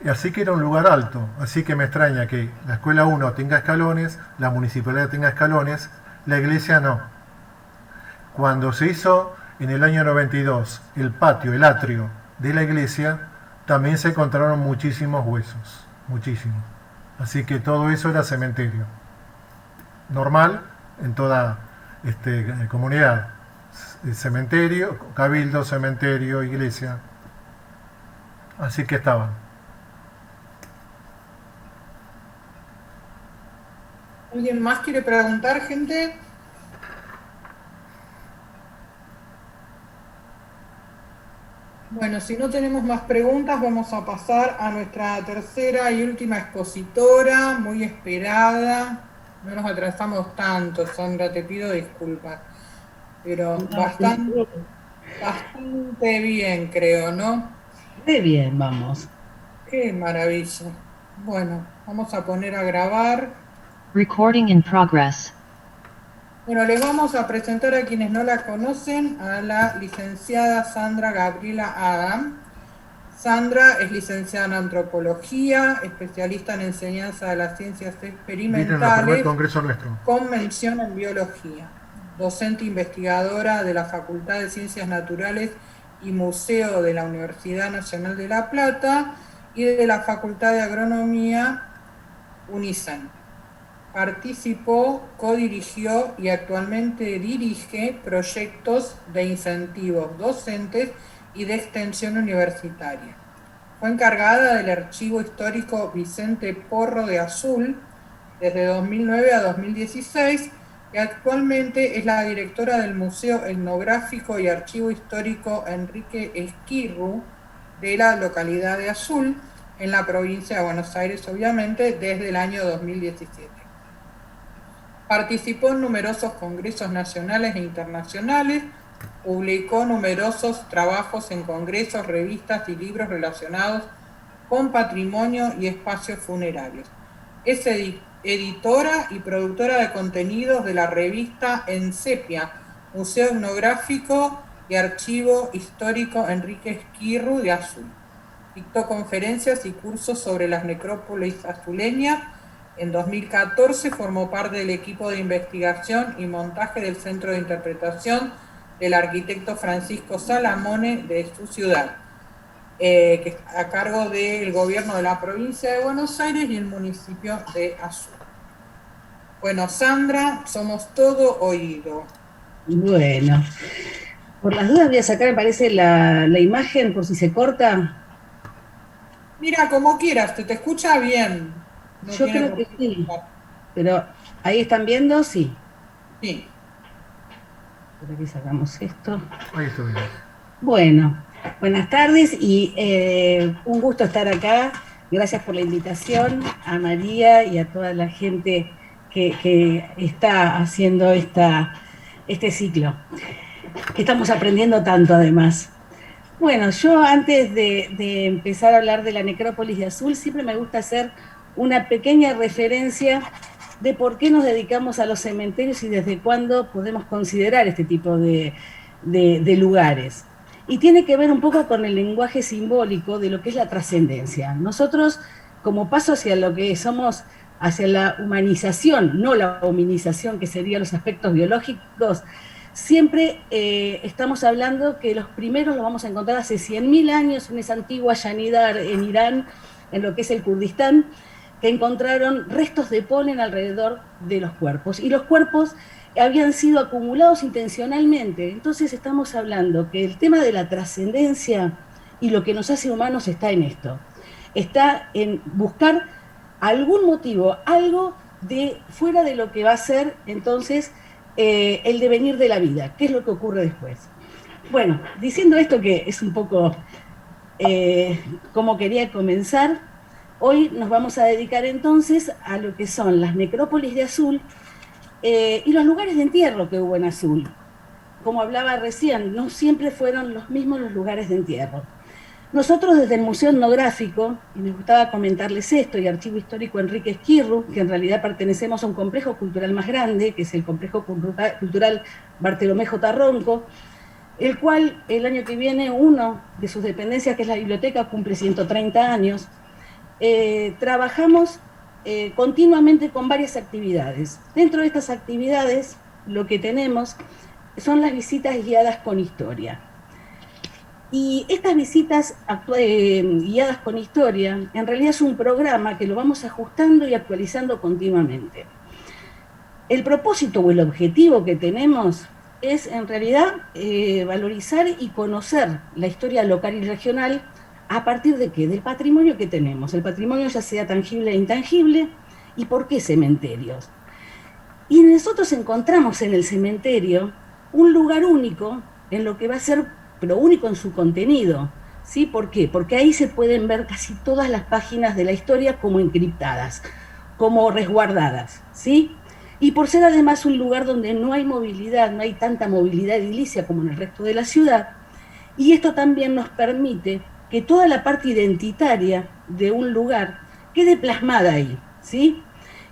Así que era un lugar alto, así que me extraña que la escuela 1 tenga escalones, la municipalidad tenga escalones, la iglesia no. Cuando se hizo en el año 92 el patio, el atrio de la iglesia, también se encontraron muchísimos huesos, muchísimos. Así que todo eso era cementerio. Normal en toda comunidad. Cementerio, cabildo, cementerio, iglesia. Así que estaban. ¿Alguien más quiere preguntar, gente? Bueno, si no tenemos más preguntas, vamos a pasar a nuestra tercera y última expositora, muy esperada. No nos atrasamos tanto, Sandra, te pido disculpas. Pero bastante bien, creo, ¿no? Muy bien, vamos. Qué maravilla. Bueno, vamos a poner a grabar. Recording in progress. Bueno, les vamos a presentar a quienes no la conocen a la licenciada Sandra Gabriela Adam. Sandra es licenciada en antropología, especialista en enseñanza de las ciencias experimentales, congreso nuestro, con mención en biología. Docente investigadora de la Facultad de Ciencias Naturales y Museo de la Universidad Nacional de La Plata y de la Facultad de Agronomía UNICEN. Participó, codirigió y actualmente dirige proyectos de incentivos docentes y de extensión universitaria. Fue encargada del Archivo Histórico Vicente Porro de Azul desde 2009 a 2016 y actualmente es la directora del Museo Etnográfico y Archivo Histórico Enrique Esquirru de la localidad de Azul, en la provincia de Buenos Aires, obviamente, desde el año 2017. Participó en numerosos congresos nacionales e internacionales, publicó numerosos trabajos en congresos, revistas y libros relacionados con patrimonio y espacios funerarios. Es editora y productora de contenidos de la revista En Sepia, Museo Etnográfico y Archivo Histórico Enrique Esquirru de Azul. Dictó conferencias y cursos sobre las necrópolis azuleñas. En 2014 formó parte del equipo de investigación y montaje del Centro de Interpretación del arquitecto Francisco Salamone de su ciudad, que está a cargo del gobierno de la provincia de Buenos Aires y el municipio de Azul. Bueno, Sandra, somos todo oído. Bueno, por las dudas voy a sacar, me parece, la imagen por si se corta. Mira, como quieras, te escucha bien. No Yo creo que sí, pero ahí están viendo, sí. Sí. Por aquí sacamos esto. Ahí estoy. Bueno, buenas tardes y un gusto estar acá. Gracias por la invitación a María y a toda la gente que está haciendo este ciclo, que estamos aprendiendo tanto además. Bueno, yo antes de empezar a hablar de la necrópolis de Azul, siempre me gusta hacer una pequeña referencia de por qué nos dedicamos a los cementerios y desde cuándo podemos considerar este tipo de lugares. Y tiene que ver un poco con el lenguaje simbólico de lo que es la trascendencia. Nosotros, como paso hacia lo que somos, hacia la humanización, no la hominización, que serían los aspectos biológicos, siempre estamos hablando que los primeros los vamos a encontrar hace 100.000 años en esa antigua Yanidar en Irán, en lo que es el Kurdistán, que encontraron restos de polen alrededor de los cuerpos. Y los cuerpos habían sido acumulados intencionalmente. Entonces estamos hablando que el tema de la trascendencia y lo que nos hace humanos está en esto. Está en buscar algún motivo, algo de fuera de lo que va a ser entonces el devenir de la vida. ¿Qué es lo que ocurre después? Bueno, diciendo esto que es un poco como quería comenzar, hoy nos vamos a dedicar entonces a lo que son las necrópolis de Azul y los lugares de entierro que hubo en Azul. Como hablaba recién, no siempre fueron los mismos los lugares de entierro. Nosotros desde el Museo Etnográfico, y me gustaba comentarles esto, y Archivo Histórico Enrique Esquirru, que en realidad pertenecemos a un complejo cultural más grande, que es el Complejo Cultural Bartolomé J. Ronco, el cual el año que viene uno de sus dependencias, que es la biblioteca, cumple 130 años. Trabajamos continuamente con varias actividades. Dentro de estas actividades, lo que tenemos son las visitas guiadas con historia. Y estas visitas guiadas con historia, en realidad es un programa que lo vamos ajustando y actualizando continuamente. El propósito o el objetivo que tenemos es, en realidad, valorizar y conocer la historia local y regional. ¿A partir de qué? Del patrimonio que tenemos. El patrimonio ya sea tangible e intangible. ¿Y por qué cementerios? Y nosotros encontramos en el cementerio un lugar único en lo que va a ser, pero único en su contenido. ¿Sí? ¿Por qué? Porque ahí se pueden ver casi todas las páginas de la historia como encriptadas, como resguardadas. ¿Sí? Y por ser además un lugar donde no hay movilidad, no hay tanta movilidad edilicia como en el resto de la ciudad, y esto también nos permite que toda la parte identitaria de un lugar quede plasmada ahí, ¿sí?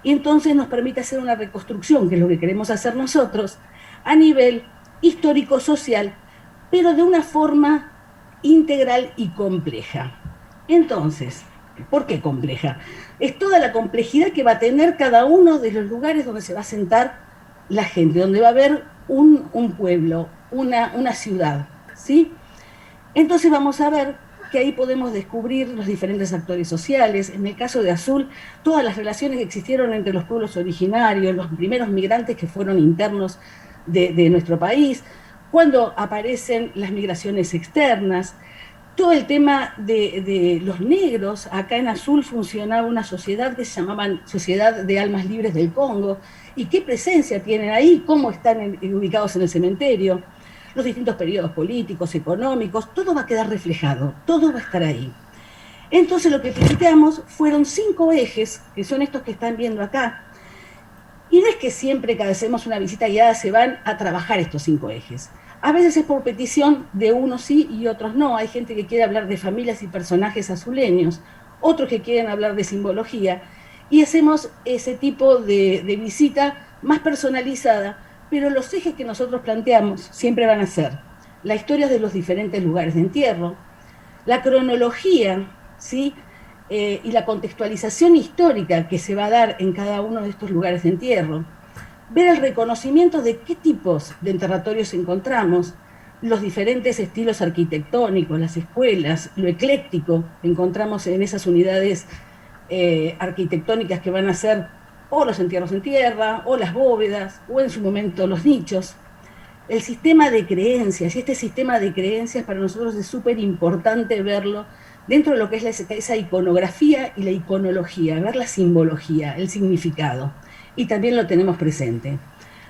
y entonces nos permite hacer una reconstrucción, que es lo que queremos hacer nosotros, a nivel histórico-social, pero de una forma integral y compleja. Entonces, ¿por qué compleja? Es toda la complejidad que va a tener cada uno de los lugares donde se va a sentar la gente, donde va a haber un pueblo, una ciudad, ¿sí? Entonces vamos a ver que ahí podemos descubrir los diferentes actores sociales. En el caso de Azul, todas las relaciones que existieron entre los pueblos originarios, los primeros migrantes que fueron internos de nuestro país, cuando aparecen las migraciones externas, todo el tema de los negros. Acá en Azul funcionaba una sociedad que se llamaban Sociedad de Almas Libres del Congo, y qué presencia tienen ahí, cómo están ubicados en el cementerio, los distintos periodos políticos, económicos, todo va a quedar reflejado, todo va a estar ahí. Entonces lo que planteamos fueron 5 ejes, que son estos que están viendo acá, y no es que siempre que hacemos una visita guiada se van a trabajar estos 5 ejes. A veces es por petición de unos sí y otros no. Hay gente que quiere hablar de familias y personajes azuleños, otros que quieren hablar de simbología, y hacemos ese tipo de visita más personalizada, pero los ejes que nosotros planteamos siempre van a ser la historia de los diferentes lugares de entierro, la cronología, ¿sí? Y la contextualización histórica que se va a dar en cada uno de estos lugares de entierro, ver el reconocimiento de qué tipos de enterratorios encontramos, los diferentes estilos arquitectónicos, las escuelas, lo ecléctico que encontramos en esas unidades arquitectónicas que van a ser o los entierros en tierra, o las bóvedas, o en su momento los nichos. El sistema de creencias, y este sistema de creencias para nosotros es súper importante verlo dentro de lo que es esa iconografía y la iconología, ver la simbología, el significado, y también lo tenemos presente.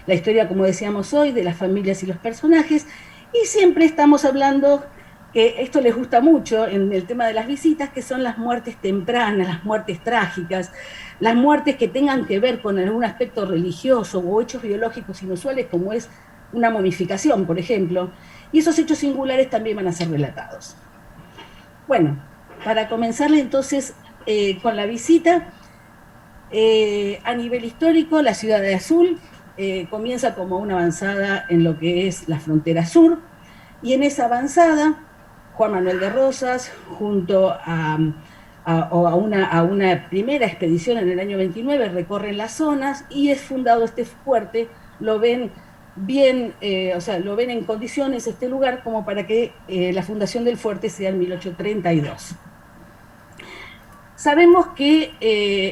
La historia, como decíamos hoy, de las familias y los personajes, y siempre estamos hablando, que esto les gusta mucho en el tema de las visitas, que son las muertes tempranas, las muertes trágicas, las muertes que tengan que ver con algún aspecto religioso o hechos biológicos inusuales, como es una momificación, por ejemplo, y esos hechos singulares también van a ser relatados. Bueno, para comenzarle entonces con la visita, a nivel histórico, la ciudad de Azul comienza como una avanzada en lo que es la frontera sur, y en esa avanzada, Juan Manuel de Rosas, junto a una primera expedición en el año 29, recorren las zonas y es fundado este fuerte. Lo ven bien, lo ven en condiciones este lugar como para que la fundación del fuerte sea en 1832. Sabemos que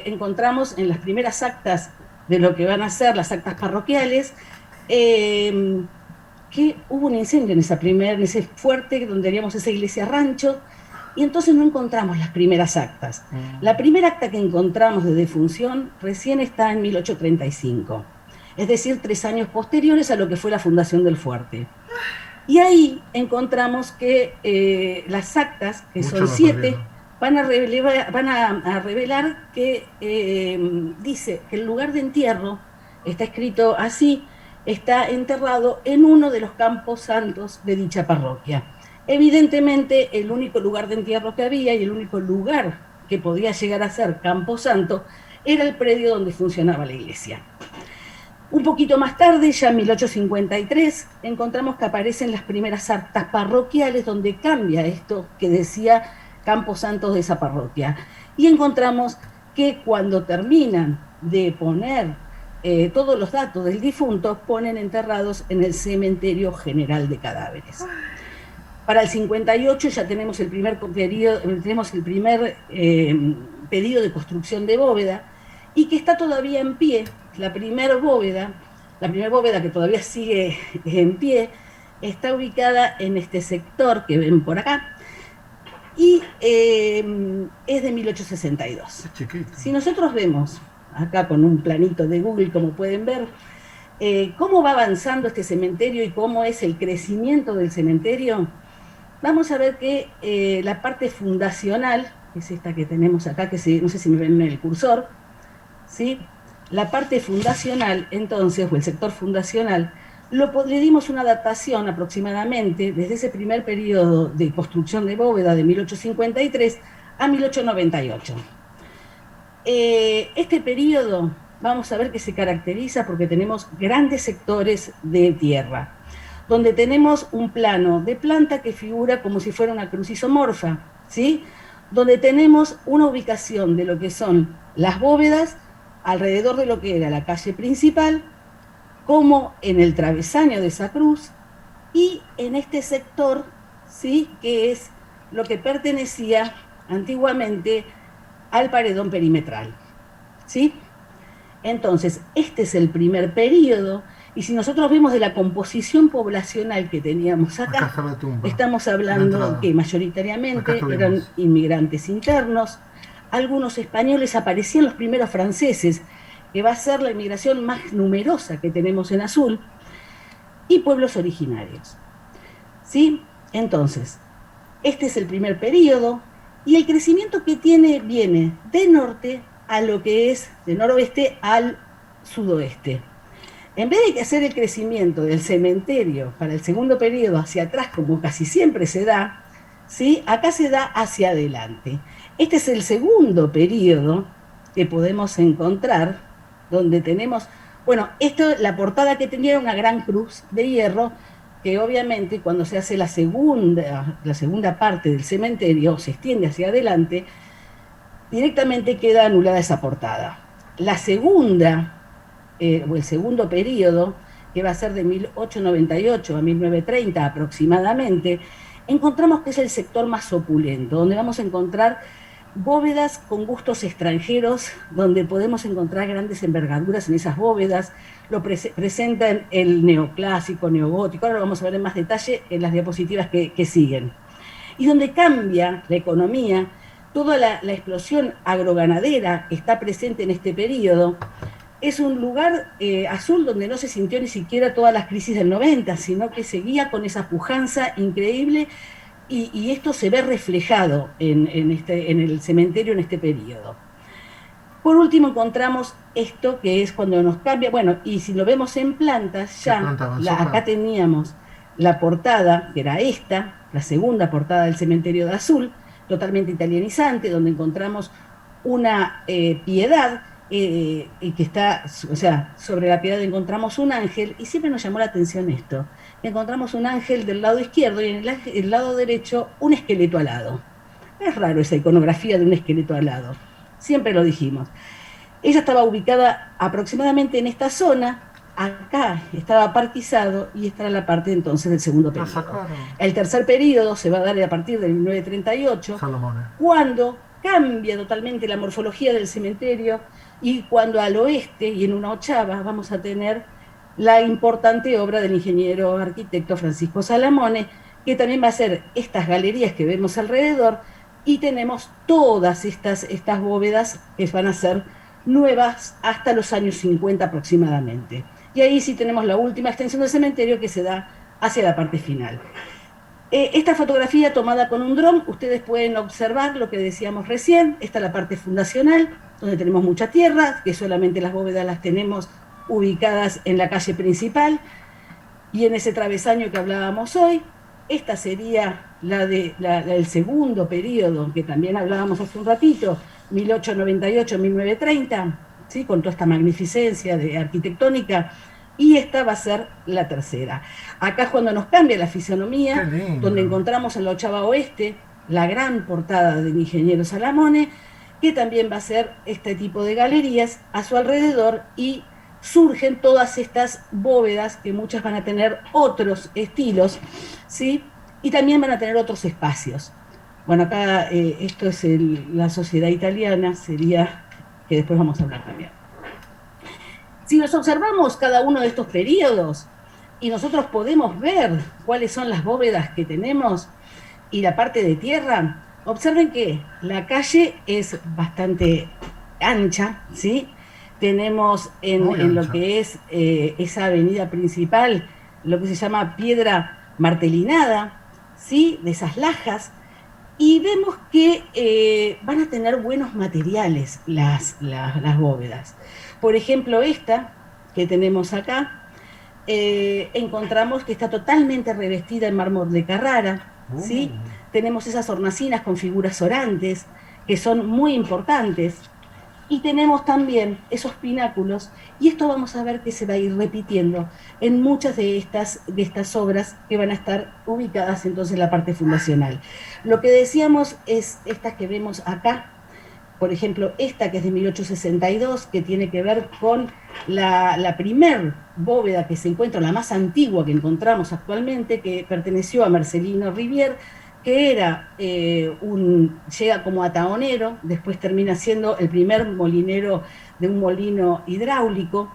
encontramos en las primeras actas de lo que van a ser las actas parroquiales, que hubo un incendio en ese fuerte donde teníamos esa iglesia rancho, y entonces no encontramos las primeras actas. La primera acta que encontramos de defunción recién está en 1835, es decir, 3 años posteriores a lo que fue la fundación del fuerte. Y ahí encontramos que las actas, que son 7, van a revelar que dice que el lugar de entierro, está escrito así, está enterrado en uno de los campos santos de dicha parroquia. Evidentemente, el único lugar de entierro que había y el único lugar que podía llegar a ser campo santo era el predio donde funcionaba la iglesia. Un poquito más tarde, ya en 1853, encontramos que aparecen las primeras actas parroquiales donde cambia esto que decía campos santos de esa parroquia. Y encontramos que cuando terminan de poner todos los datos del difunto, ponen enterrados en el cementerio general de cadáveres. Para el 58 ya tenemos el primer pedido de construcción de bóveda, y que está todavía en pie. La primera bóveda que todavía sigue en pie, está ubicada en este sector que ven por acá, y es de 1862. Si nosotros vemos acá con un planito de Google, como pueden ver, cómo va avanzando este cementerio y cómo es el crecimiento del cementerio, vamos a ver que la parte fundacional, que es esta que tenemos acá, que no sé si me ven en el cursor, ¿sí? La parte fundacional, entonces, o el sector fundacional, le dimos una datación aproximadamente desde ese primer periodo de construcción de bóveda de 1853 a 1898. Este periodo vamos a ver que se caracteriza porque tenemos grandes sectores de tierra, donde tenemos un plano de planta que figura como si fuera una cruz isomorfa, ¿sí? Donde tenemos una ubicación de lo que son las bóvedas alrededor de lo que era la calle principal, como en el travesaño de esa cruz, y en este sector, ¿sí?, que es lo que pertenecía antiguamente al paredón perimetral, ¿sí? Entonces, este es el primer periodo, y si nosotros vemos de la composición poblacional que teníamos acá, está la tumba, estamos la hablando entrada. que Acá mayoritariamente estuvimos. eran inmigrantes internos, algunos españoles, aparecían los primeros franceses, que va a ser la inmigración más numerosa que tenemos en Azul, y pueblos originarios, ¿sí? Entonces, este es el primer periodo, y el crecimiento que tiene viene de norte a lo que es de noroeste al sudoeste. En vez de hacer el crecimiento del cementerio para el segundo periodo hacia atrás, como casi siempre se da, ¿sí?, acá se da hacia adelante. Este es el segundo periodo que podemos encontrar, donde tenemos, bueno, esto, la portada que tenía era una gran cruz de hierro, que obviamente cuando se hace la segunda parte del cementerio, se extiende hacia adelante, directamente queda anulada esa portada. La segunda, o el segundo periodo, que va a ser de 1898 a 1930 aproximadamente, encontramos que es el sector más opulento, donde vamos a encontrar bóvedas con gustos extranjeros, donde podemos encontrar grandes envergaduras en esas bóvedas, lo presentan el neoclásico, neogótico, ahora lo vamos a ver en más detalle en las diapositivas que siguen. Y donde cambia la economía, toda la explosión agroganadera que está presente en este periodo, es un lugar Azul donde no se sintió ni siquiera todas las crisis del 90, sino que seguía con esa pujanza increíble, y esto se ve reflejado en el cementerio en este periodo. Por último encontramos esto que es cuando nos cambia, bueno, y si lo vemos en plantas, ya acá teníamos la portada, que era esta, la segunda portada del cementerio de Azul, totalmente italianizante, donde encontramos una piedad, y que está, o sea, sobre la piedad encontramos un ángel, y siempre nos llamó la atención esto, encontramos un ángel del lado izquierdo y en el lado derecho un esqueleto alado. Es raro esa iconografía de un esqueleto alado, siempre lo dijimos. Ella estaba ubicada aproximadamente en esta zona, acá estaba partizado, y esta era la parte entonces del segundo periodo. El tercer periodo se va a dar a partir del 1938, cuando cambia totalmente la morfología del cementerio, y cuando al oeste y en una ochava vamos a tener la importante obra del ingeniero arquitecto Francisco Salamone, que también va a ser estas galerías que vemos alrededor, y tenemos todas estas bóvedas que van a ser nuevas hasta los años 50 aproximadamente. Y ahí sí tenemos la última extensión del cementerio que se da hacia la parte final. Esta fotografía tomada con un dron, ustedes pueden observar lo que decíamos recién. Esta es la parte fundacional, donde tenemos mucha tierra, que solamente las bóvedas las tenemos ubicadas en la calle principal, y en ese travesaño que hablábamos hoy. Esta sería la del segundo periodo, que también hablábamos hace un ratito, 1898-1930, ¿sí?, con toda esta magnificencia arquitectónica, y esta va a ser la tercera. Acá es cuando nos cambia la fisonomía, donde encontramos en la ochava oeste la gran portada del ingeniero Salamone, que también va a ser este tipo de galerías a su alrededor, y surgen todas estas bóvedas que muchas van a tener otros estilos, ¿sí?, y también van a tener otros espacios. Bueno, acá esto es la sociedad italiana, sería, que después vamos a hablar también. Si nos observamos cada uno de estos periodos, y nosotros podemos ver cuáles son las bóvedas que tenemos y la parte de tierra, observen que la calle es bastante ancha, ¿sí? Tenemos en lo que es esa avenida principal, lo que se llama piedra martelinada, ¿sí?, de esas lajas, y vemos que van a tener buenos materiales las bóvedas. Por ejemplo, esta que tenemos acá, encontramos que está totalmente revestida en mármol de Carrara, ¿sí? Tenemos esas hornacinas con figuras orantes, que son muy importantes. Y tenemos también esos pináculos, y esto vamos a ver que se va a ir repitiendo en muchas de estas obras que van a estar ubicadas entonces en la parte fundacional. Lo que decíamos es estas que vemos acá, por ejemplo, esta que es de 1862, que tiene que ver con la primer bóveda que se encuentra, la más antigua que encontramos actualmente, que perteneció a Marcelino Rivière, que era llega como ataonero, después termina siendo el primer molinero de un molino hidráulico,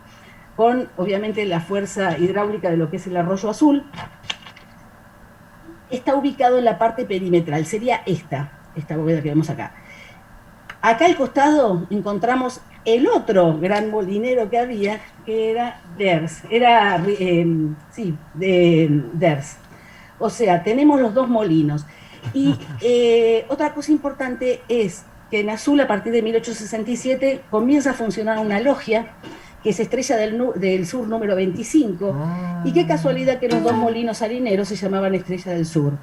con obviamente la fuerza hidráulica de lo que es el Arroyo Azul. Está ubicado en la parte perimetral, sería esta bóveda que vemos acá. Acá al costado encontramos el otro gran molinero que había, que era Ders. Ders. O sea, tenemos los dos molinos. Y otra cosa importante es que en Azul, a partir de 1867, comienza a funcionar una logia, que es Estrella del Sur número 25, y qué casualidad que los dos molinos harineros se llamaban Estrella del Sur.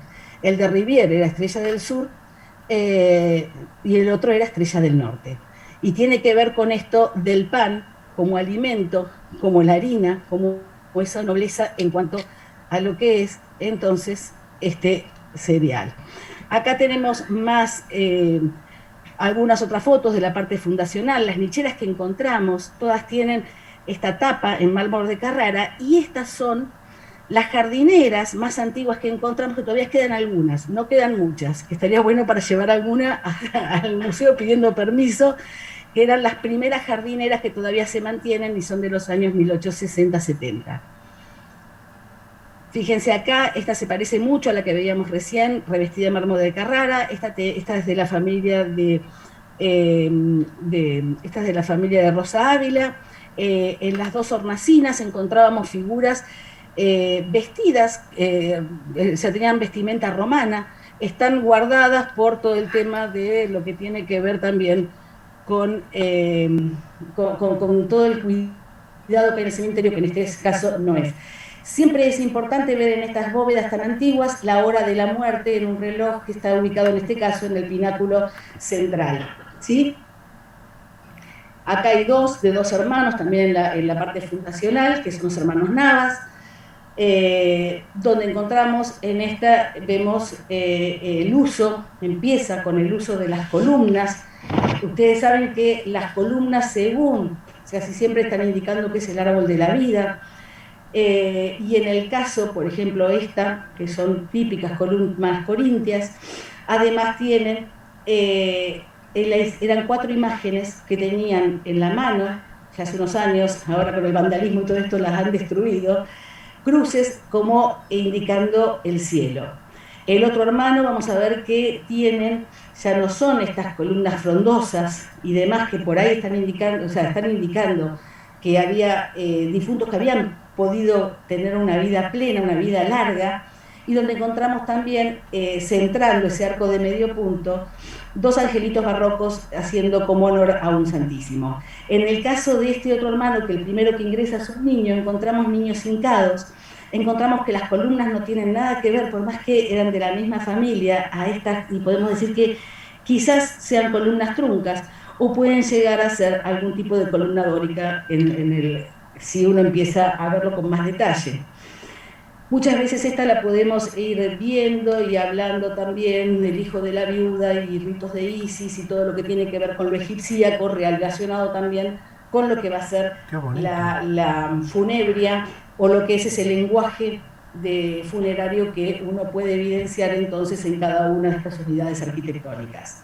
El de Rivière era Estrella del Sur, y el otro era Estrella del Norte. Y tiene que ver con esto del pan como alimento, como la harina, como esa nobleza en cuanto a lo que es entonces este cereal. Acá tenemos más algunas otras fotos de la parte fundacional. Las nicheras que encontramos, todas tienen esta tapa en mármol de Carrara, y estas son las jardineras más antiguas que encontramos, que todavía quedan algunas, no quedan muchas, que estaría bueno para llevar alguna al museo pidiendo permiso, que eran las primeras jardineras que todavía se mantienen y son de los años 1860-70. Fíjense acá, esta se parece mucho a la que veíamos recién, revestida de mármol de Carrara. Esta es de la familia de Rosa Ávila. En las dos hornacinas encontrábamos figuras vestidas, tenían vestimenta romana, están guardadas por todo el tema de lo que tiene que ver también con todo el cuidado que en el cementerio, que en este caso no es. Siempre es importante ver en estas bóvedas tan antiguas la hora de la muerte en un reloj que está ubicado en este caso en el pináculo central, ¿sí? Acá hay dos hermanos también en la parte fundacional, que son los hermanos Navas, donde encontramos en esta, vemos el uso, empieza con el uso de las columnas. Ustedes saben que las columnas, según casi siempre están indicando que es el árbol de la vida. Y en el caso, por ejemplo, esta, que son típicas columnas corintias, además tienen, eran 4 imágenes que tenían en la mano, ya hace unos años, ahora con el vandalismo y todo esto las han destruido, cruces como indicando el cielo. El otro hermano, vamos a ver que tienen, ya no son estas columnas frondosas y demás que por ahí están indicando que había difuntos que habían podido tener una vida plena, una vida larga, y donde encontramos también, centrando ese arco de medio punto, 2 angelitos barrocos haciendo como honor a un santísimo. En el caso de este otro hermano, que el primero que ingresa es un niño, encontramos niños hincados, encontramos que las columnas no tienen nada que ver, por más que eran de la misma familia, a estas, y podemos decir que quizás sean columnas truncas, o pueden llegar a ser algún tipo de columna dórica si uno empieza a verlo con más detalle. Muchas veces esta la podemos ir viendo y hablando también del hijo de la viuda y ritos de Isis y todo lo que tiene que ver con lo egipcíaco, relacionado también con lo que va a ser la funebria, o lo que es ese lenguaje funerario que uno puede evidenciar entonces en cada una de estas unidades arquitectónicas.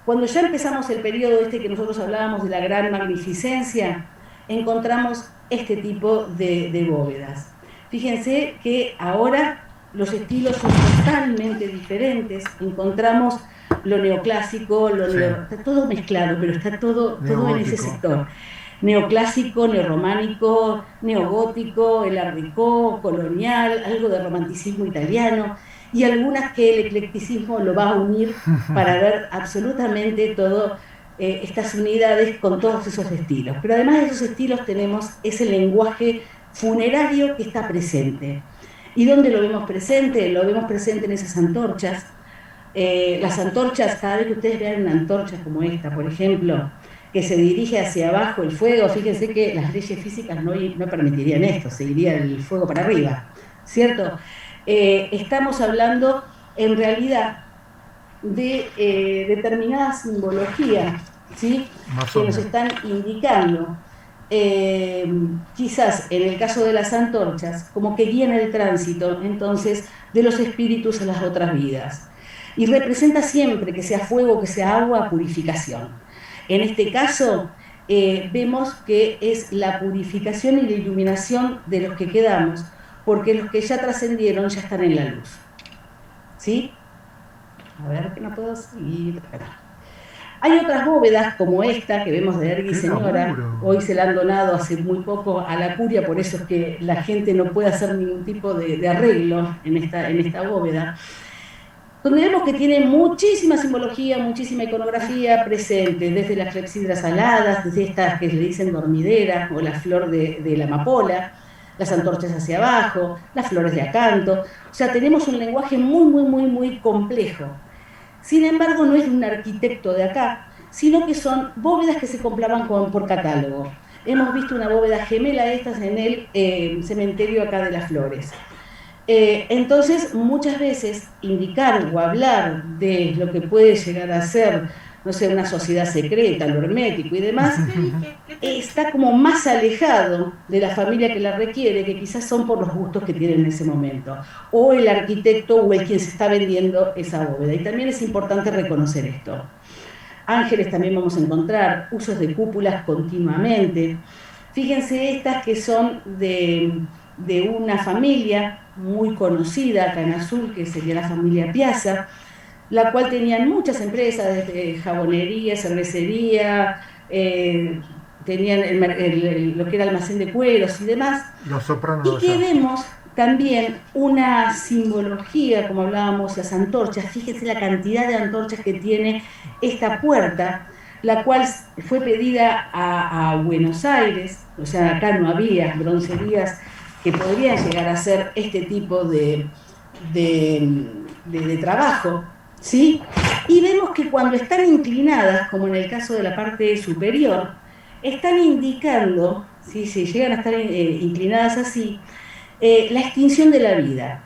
Cuando ya empezamos el periodo que nosotros hablábamos de la gran magnificencia, encontramos este tipo de bóvedas. Fíjense que ahora los estilos son totalmente diferentes. Encontramos lo neoclásico, está todo mezclado, pero está todo en ese sector. Neoclásico, neorrománico, neogótico, el art déco, colonial, algo de romanticismo italiano, y algunas que el eclecticismo lo va a unir para ver absolutamente todas estas unidades con todos esos estilos. Pero además de esos estilos tenemos ese lenguaje funerario que está presente. ¿Y dónde lo vemos presente? Lo vemos presente en esas antorchas. Las antorchas, cada vez que ustedes vean una antorcha como esta, por ejemplo, que se dirige hacia abajo el fuego, fíjense que las leyes físicas no permitirían esto, seguiría el fuego para arriba, ¿cierto? Estamos hablando en realidad de determinada simbología, ¿sí? Que nos están indicando, quizás en el caso de las antorchas, como que guían el tránsito entonces de los espíritus a las otras vidas. Y representa siempre, que sea fuego, que sea agua, purificación. En este caso, vemos que es la purificación y la iluminación de los que quedamos, porque los que ya trascendieron ya están en la luz. ¿Sí? A ver, que no puedo seguir. Hay otras bóvedas como esta que vemos de Ergue y Señora. Hoy se la han donado hace muy poco a la curia, por eso es que la gente no puede hacer ningún tipo de arreglo en esta bóveda, donde vemos que tiene muchísima simbología, muchísima iconografía presente, desde las clepsidras aladas, desde estas que le dicen dormidera, o la flor de la amapola, las antorchas hacia abajo, las flores de acanto. O sea, tenemos un lenguaje muy complejo. Sin embargo, no es de un arquitecto de acá, sino que son bóvedas que se compraban por catálogo. Hemos visto una bóveda gemela de estas en el cementerio acá de las Flores. Entonces, muchas veces indicar o hablar de lo que puede llegar a ser, no sé, una sociedad secreta, lo hermético y demás, está como más alejado de la familia que la requiere, que quizás son por los gustos que tienen en ese momento, o el arquitecto o el quien se está vendiendo esa bóveda. Y también es importante reconocer esto. Ángeles también vamos a encontrar, usos de cúpulas continuamente. Fíjense estas que son de una familia muy conocida acá en Azul, que sería la familia Piazza, la cual tenían muchas empresas, desde jabonería, cervecería, tenían lo que era almacén de cueros y demás. Los Sopranos. Y que vemos también una simbología, como hablábamos, las antorchas. Fíjense la cantidad de antorchas que tiene esta puerta, la cual fue pedida a Buenos Aires. O sea, acá no había broncerías que podrían llegar a hacer este tipo de trabajo, ¿sí? Y vemos que cuando están inclinadas, como en el caso de la parte superior, están indicando, ¿sí? Si llegan a estar inclinadas así, la extinción de la vida.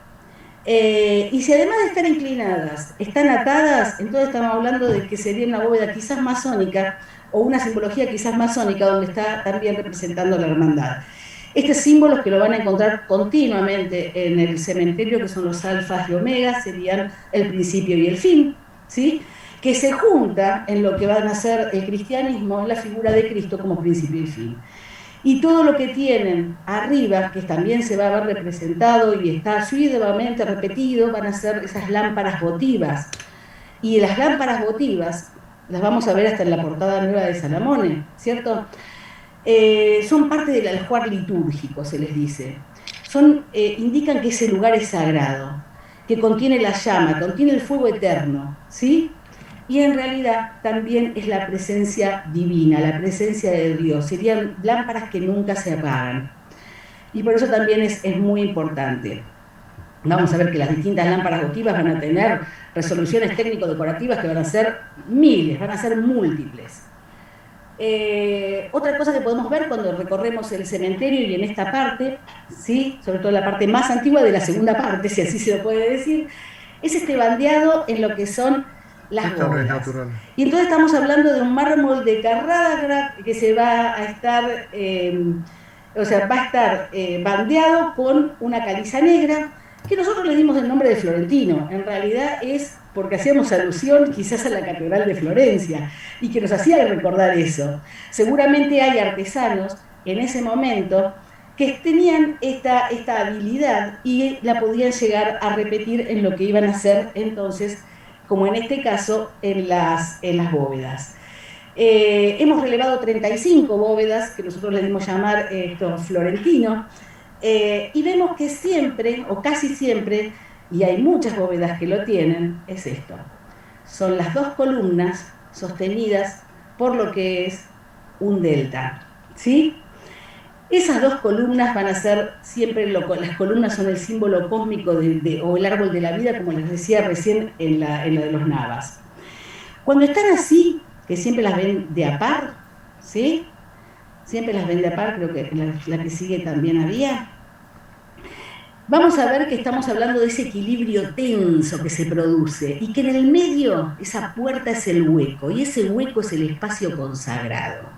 Y si además de estar inclinadas, están atadas, entonces estamos hablando de que sería una bóveda quizás masónica, o una simbología quizás masónica, donde está también representando la hermandad. Estos símbolos que lo van a encontrar continuamente en el cementerio, que son los alfas y omegas, serían el principio y el fin, ¿sí? Que se junta en lo que van a ser el cristianismo, la figura de Cristo como principio y fin. Y todo lo que tienen arriba, que también se va a ver representado y está asiduamente repetido, van a ser esas lámparas votivas. Y las lámparas votivas las vamos a ver hasta en la portada nueva de Salamone, ¿cierto? Son parte del aljuar litúrgico, se les dice. Indican que ese lugar es sagrado, que contiene la llama, contiene el fuego eterno, ¿sí? Y en realidad también es la presencia divina, la presencia de Dios. Serían lámparas que nunca se apagan. Y por eso también es muy importante. Vamos a ver que las distintas lámparas votivas van a tener resoluciones técnico-decorativas que van a ser miles, van a ser múltiples. Otra cosa que podemos ver cuando recorremos el cementerio y en esta parte, ¿sí? Sobre todo la parte más antigua de la segunda parte, si así se lo puede decir, es este bandeado en lo que son las bóvedas. Y entonces estamos hablando de un mármol de Carrara que se va a estar, bandeado con una caliza negra, que nosotros le dimos el nombre de Florentino. En realidad es porque hacíamos alusión quizás a la Catedral de Florencia, y que nos hacía recordar eso. Seguramente hay artesanos en ese momento que tenían esta habilidad y la podían llegar a repetir en lo que iban a hacer entonces, como en este caso, en las bóvedas. Hemos relevado 35 bóvedas, que nosotros le dimos llamar Florentino, y vemos que siempre, o casi siempre, y hay muchas bóvedas que lo tienen, es esto. Son las dos columnas sostenidas por lo que es un delta, ¿sí? Esas dos columnas van a ser siempre, las columnas son el símbolo cósmico o el árbol de la vida, como les decía recién en la de los Navas. Cuando están así, que siempre las ven de a par, ¿sí? Siempre las vende a par, creo que la que sigue también había. Vamos a ver que estamos hablando de ese equilibrio tenso que se produce y que en el medio esa puerta es el hueco y ese hueco es el espacio consagrado.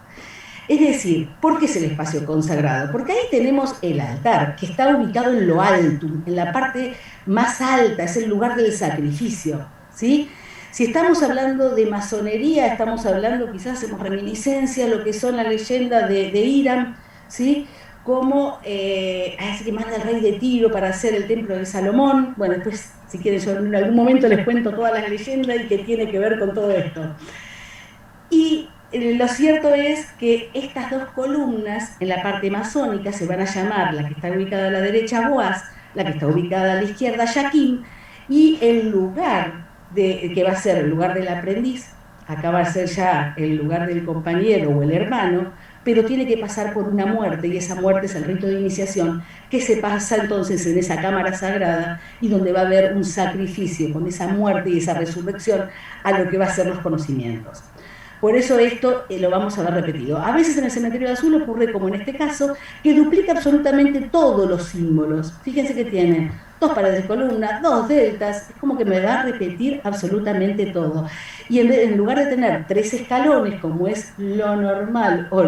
Es decir, ¿por qué es el espacio consagrado? Porque ahí tenemos el altar, que está ubicado en lo alto, en la parte más alta, es el lugar del sacrificio, ¿sí? Si estamos hablando de masonería, estamos hablando, quizás hacemos reminiscencia a lo que son la leyenda de Hiram, ¿sí? Como ese que manda el rey de Tiro para hacer el templo de Salomón. Bueno, después, si quieren, yo en algún momento les cuento todas las leyendas y que tiene que ver con todo esto. Y lo cierto es que estas dos columnas en la parte masónica se van a llamar, la que está ubicada a la derecha, Boaz, la que está ubicada a la izquierda, Yaquín, y el lugar que va a ser el lugar del aprendiz, acá va a ser ya el lugar del compañero o el hermano, pero tiene que pasar por una muerte, y esa muerte es el rito de iniciación, que se pasa entonces en esa cámara sagrada y donde va a haber un sacrificio con esa muerte y esa resurrección a lo que va a ser los conocimientos. Por eso esto lo vamos a ver repetido. A veces en el cementerio de azul ocurre, como en este caso, que duplica absolutamente todos los símbolos. Fíjense que tiene 2 paredes de columna, 2 deltas, es como que me va a repetir absolutamente todo. Y en lugar de tener 3 escalones, como es lo normal, o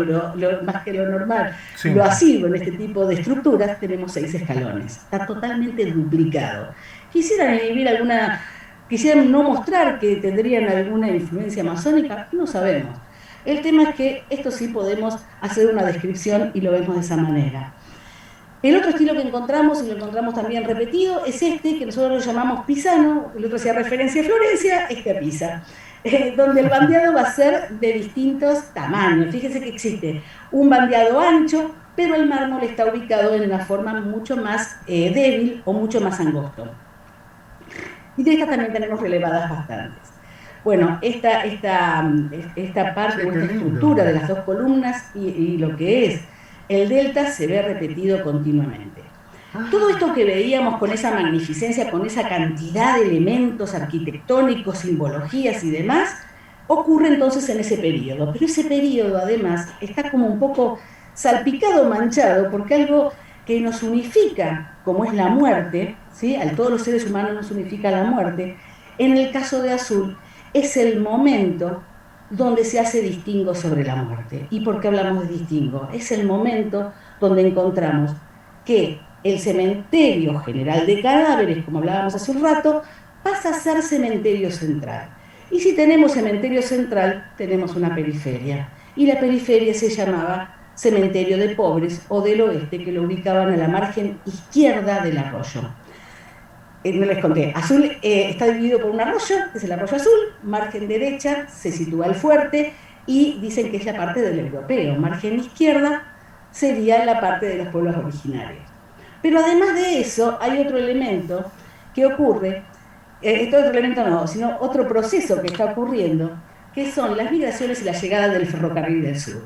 más que lo normal, sí, lo asiduo en este tipo de estructuras, tenemos 6 escalones. Está totalmente duplicado. Quisieran no mostrar que tendrían alguna influencia masónica, no sabemos. El tema es que esto sí podemos hacer una descripción y lo vemos de esa manera. El otro estilo que encontramos, y lo encontramos también repetido, es este, que nosotros lo llamamos pisano, el otro hacía referencia a Florencia, este a Pisa, donde el bandeado va a ser de distintos tamaños. Fíjense que existe un bandeado ancho, pero el mármol está ubicado en una forma mucho más débil o mucho más angosto. Y de estas también tenemos relevadas bastantes. Bueno, esta parte o esta estructura de las 2 columnas y lo que es el delta se ve repetido continuamente. Todo esto que veíamos con esa magnificencia, con esa cantidad de elementos arquitectónicos, simbologías y demás, ocurre entonces en ese periodo. Pero ese periodo además está como un poco salpicado, manchado, porque algo que nos unifica, como es la muerte, ¿sí? A todos los seres humanos nos unifica la muerte. En el caso de Azul, es el momento donde se hace distingo sobre la muerte. ¿Y por qué hablamos de distingo? Es el momento donde encontramos que el cementerio general de cadáveres, como hablábamos hace un rato, pasa a ser cementerio central. Y si tenemos cementerio central, tenemos una periferia. Y la periferia se llamaba cementerio de pobres o del oeste, que lo ubicaban a la margen izquierda del arroyo. No les conté, Azul está dividido por un arroyo, que es el arroyo Azul, margen derecha se sitúa el fuerte y dicen que es la parte del europeo, margen izquierda sería la parte de los pueblos originarios. Pero además de eso hay otro elemento que ocurre, otro elemento no, sino otro proceso que está ocurriendo, que son las migraciones y la llegada del ferrocarril del sur.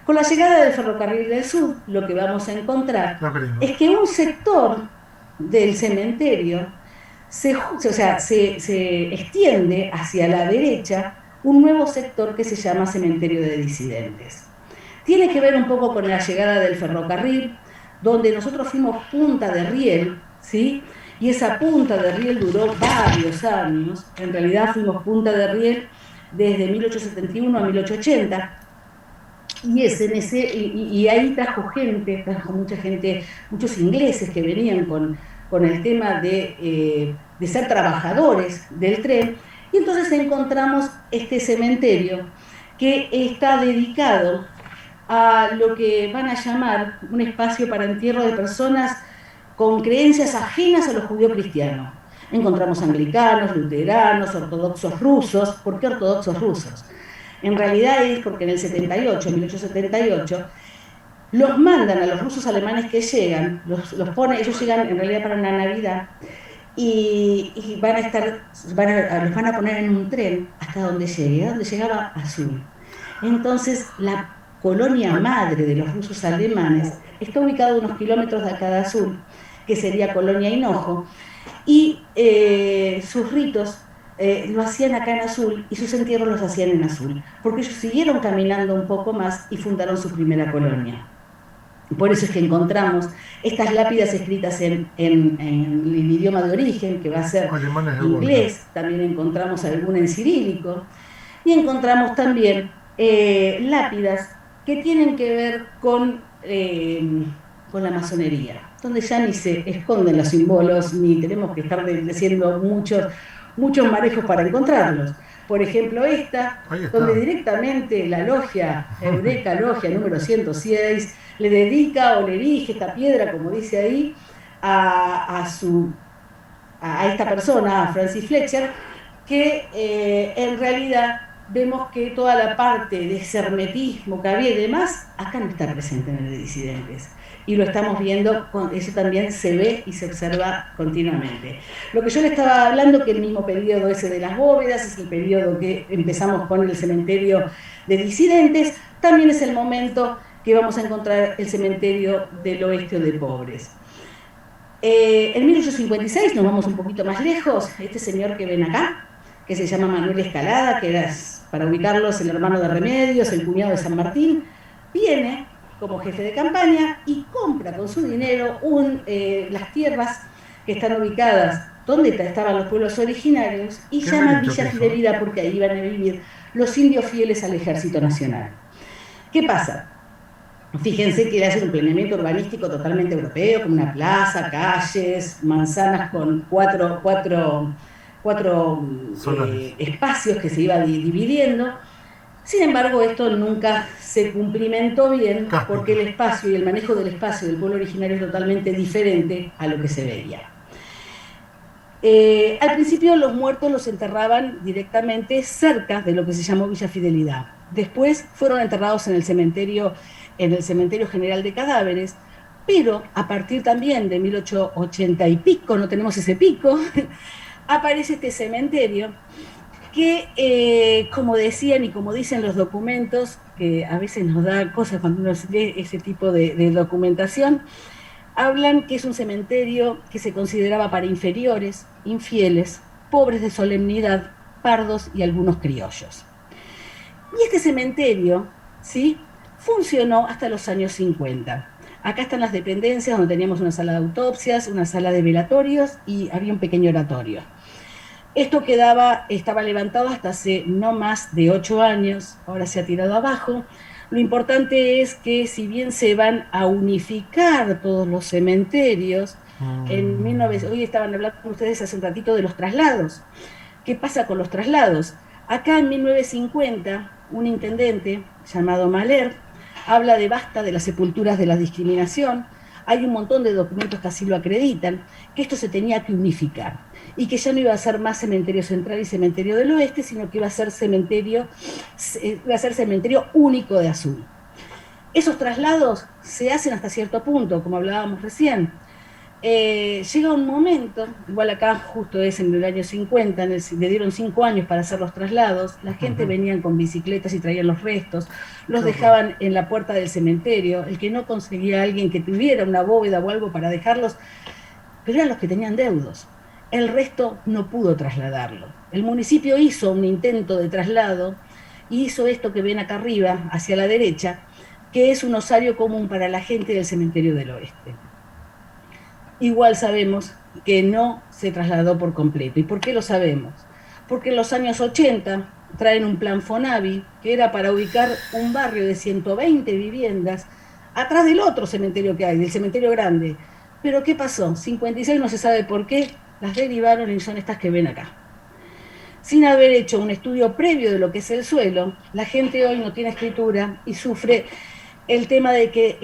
Con la llegada del ferrocarril del sur, lo que vamos a encontrar es que un sector del cementerio se extiende hacia la derecha un nuevo sector que se llama cementerio de disidentes. Tiene que ver un poco con la llegada del ferrocarril, donde nosotros fuimos punta de riel, ¿sí? Y esa punta de riel duró varios años. En realidad fuimos punta de riel desde 1871 a 1880. Y ahí trajo mucha gente, muchos ingleses que venían con el tema de ser trabajadores del tren, y entonces encontramos este cementerio que está dedicado a lo que van a llamar un espacio para entierro de personas con creencias ajenas a los judeocristianos. Encontramos anglicanos, luteranos, ortodoxos rusos. ¿Por qué ortodoxos rusos? En realidad es porque en el 1878, los mandan a los rusos alemanes que llegan, ellos llegan en realidad para la Navidad, y los van a poner en un tren hasta donde llegue, donde llegaba Azul. Entonces, la colonia madre de los rusos alemanes está ubicada a unos kilómetros de acá de Azul, que sería Colonia Hinojo, y sus ritos lo hacían acá en Azul y sus entierros los hacían en Azul, porque ellos siguieron caminando un poco más y fundaron su primera colonia. Por eso es que encontramos estas lápidas escritas en el idioma de origen, que va a ser inglés, también encontramos alguna en cirílico, y encontramos también lápidas que tienen que ver con la masonería, donde ya ni se esconden los símbolos, ni tenemos que estar diciendo muchos marejos para encontrarlos. Por ejemplo, esta, donde directamente la logia, Eureka Logia número 106, le dedica o le erige esta piedra, como dice ahí, a esta persona, a Francis Fletcher, que en realidad vemos que toda la parte de ese hermetismo que había y demás, acá no está presente en el de Disidentes. Y lo estamos viendo, eso también se ve y se observa continuamente. Lo que yo le estaba hablando, que el mismo periodo ese de las bóvedas, es el periodo que empezamos con el cementerio de Disidentes, también es el momento que vamos a encontrar el cementerio del oeste o de pobres. En 1856, nos vamos un poquito más lejos, este señor que ven acá, que se llama Manuel Escalada, que era, para ubicarlos, el hermano de Remedios, el cuñado de San Martín, viene como jefe de campaña y compra con su dinero las tierras que están ubicadas donde estaban los pueblos originarios y llama Villa Fidelidad porque ahí iban a vivir los indios fieles al Ejército Nacional. ¿Qué pasa? Fíjense que hace un planeamiento urbanístico totalmente europeo, con una plaza, calles, manzanas con cuatro espacios que se iba dividiendo. Sin embargo, esto nunca se cumplimentó bien porque el espacio y el manejo del espacio del pueblo originario es totalmente diferente a lo que se veía. Al principio los muertos los enterraban directamente cerca de lo que se llamó Villa Fidelidad. Después fueron enterrados en el cementerio general de cadáveres, pero a partir también de 1880 y pico, no tenemos ese pico, aparece este cementerio que, como decían y como dicen los documentos, que a veces nos da cosas cuando uno lee ese tipo de documentación, hablan que es un cementerio que se consideraba para inferiores, infieles, pobres de solemnidad, pardos y algunos criollos. Y este cementerio, ¿sí?, funcionó hasta los años 50. Acá están las dependencias donde teníamos una sala de autopsias, una sala de velatorios y había un pequeño oratorio. Esto estaba levantado hasta hace no más de 8 años, ahora se ha tirado abajo. Lo importante es que si bien se van a unificar todos los cementerios, hoy estaban hablando con ustedes hace un ratito de los traslados. ¿Qué pasa con los traslados? Acá en 1950, un intendente llamado Mahler habla de basta de las sepulturas de la discriminación. Hay un montón de documentos que así lo acreditan, que esto se tenía que unificar y que ya no iba a ser más cementerio central y cementerio del oeste, sino que iba a ser cementerio único de Azul. Esos traslados se hacen hasta cierto punto, como hablábamos recién. Llega un momento, igual acá justo es en el año 50, le dieron 5 años para hacer los traslados, la gente venían con bicicletas y traían los restos, los dejaban en la puerta del cementerio, el que no conseguía a alguien que tuviera una bóveda o algo para dejarlos, pero eran los que tenían deudos. El resto no pudo trasladarlo. El municipio hizo un intento de traslado y hizo esto que ven acá arriba, hacia la derecha, que es un osario común para la gente del cementerio del oeste. Igual sabemos que no se trasladó por completo. ¿Y por qué lo sabemos? Porque en los años 80 traen un plan Fonavi, que era para ubicar un barrio de 120 viviendas atrás del otro cementerio que hay, del cementerio grande. Pero ¿qué pasó? 56 no se sabe por qué, las derivaron y son estas que ven acá. Sin haber hecho un estudio previo de lo que es el suelo, la gente hoy no tiene escritura y sufre el tema de que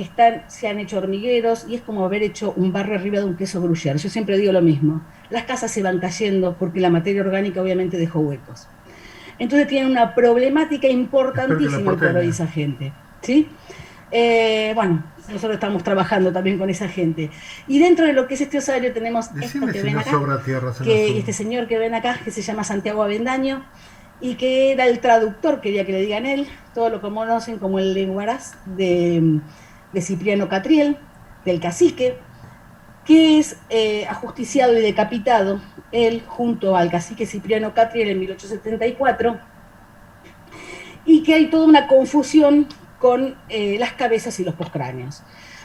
se han hecho hormigueros y es como haber hecho un barro arriba de un queso gruyère. Yo siempre digo lo mismo, las casas se van cayendo porque la materia orgánica obviamente dejó huecos. Entonces tienen una problemática importantísima por hoy esa gente, ¿sí? Bueno, nosotros estamos trabajando también con esa gente. Y dentro de lo que es este osario tenemos esto que ven acá, este señor que ven acá, que se llama Santiago Avendaño, y que era el traductor, quería que le digan él, todos lo conocen como el lenguaraz de Cipriano Catriel, del cacique, que es ajusticiado y decapitado él junto al cacique Cipriano Catriel en 1874, y que hay toda una confusión con las cabezas y los postcráneos.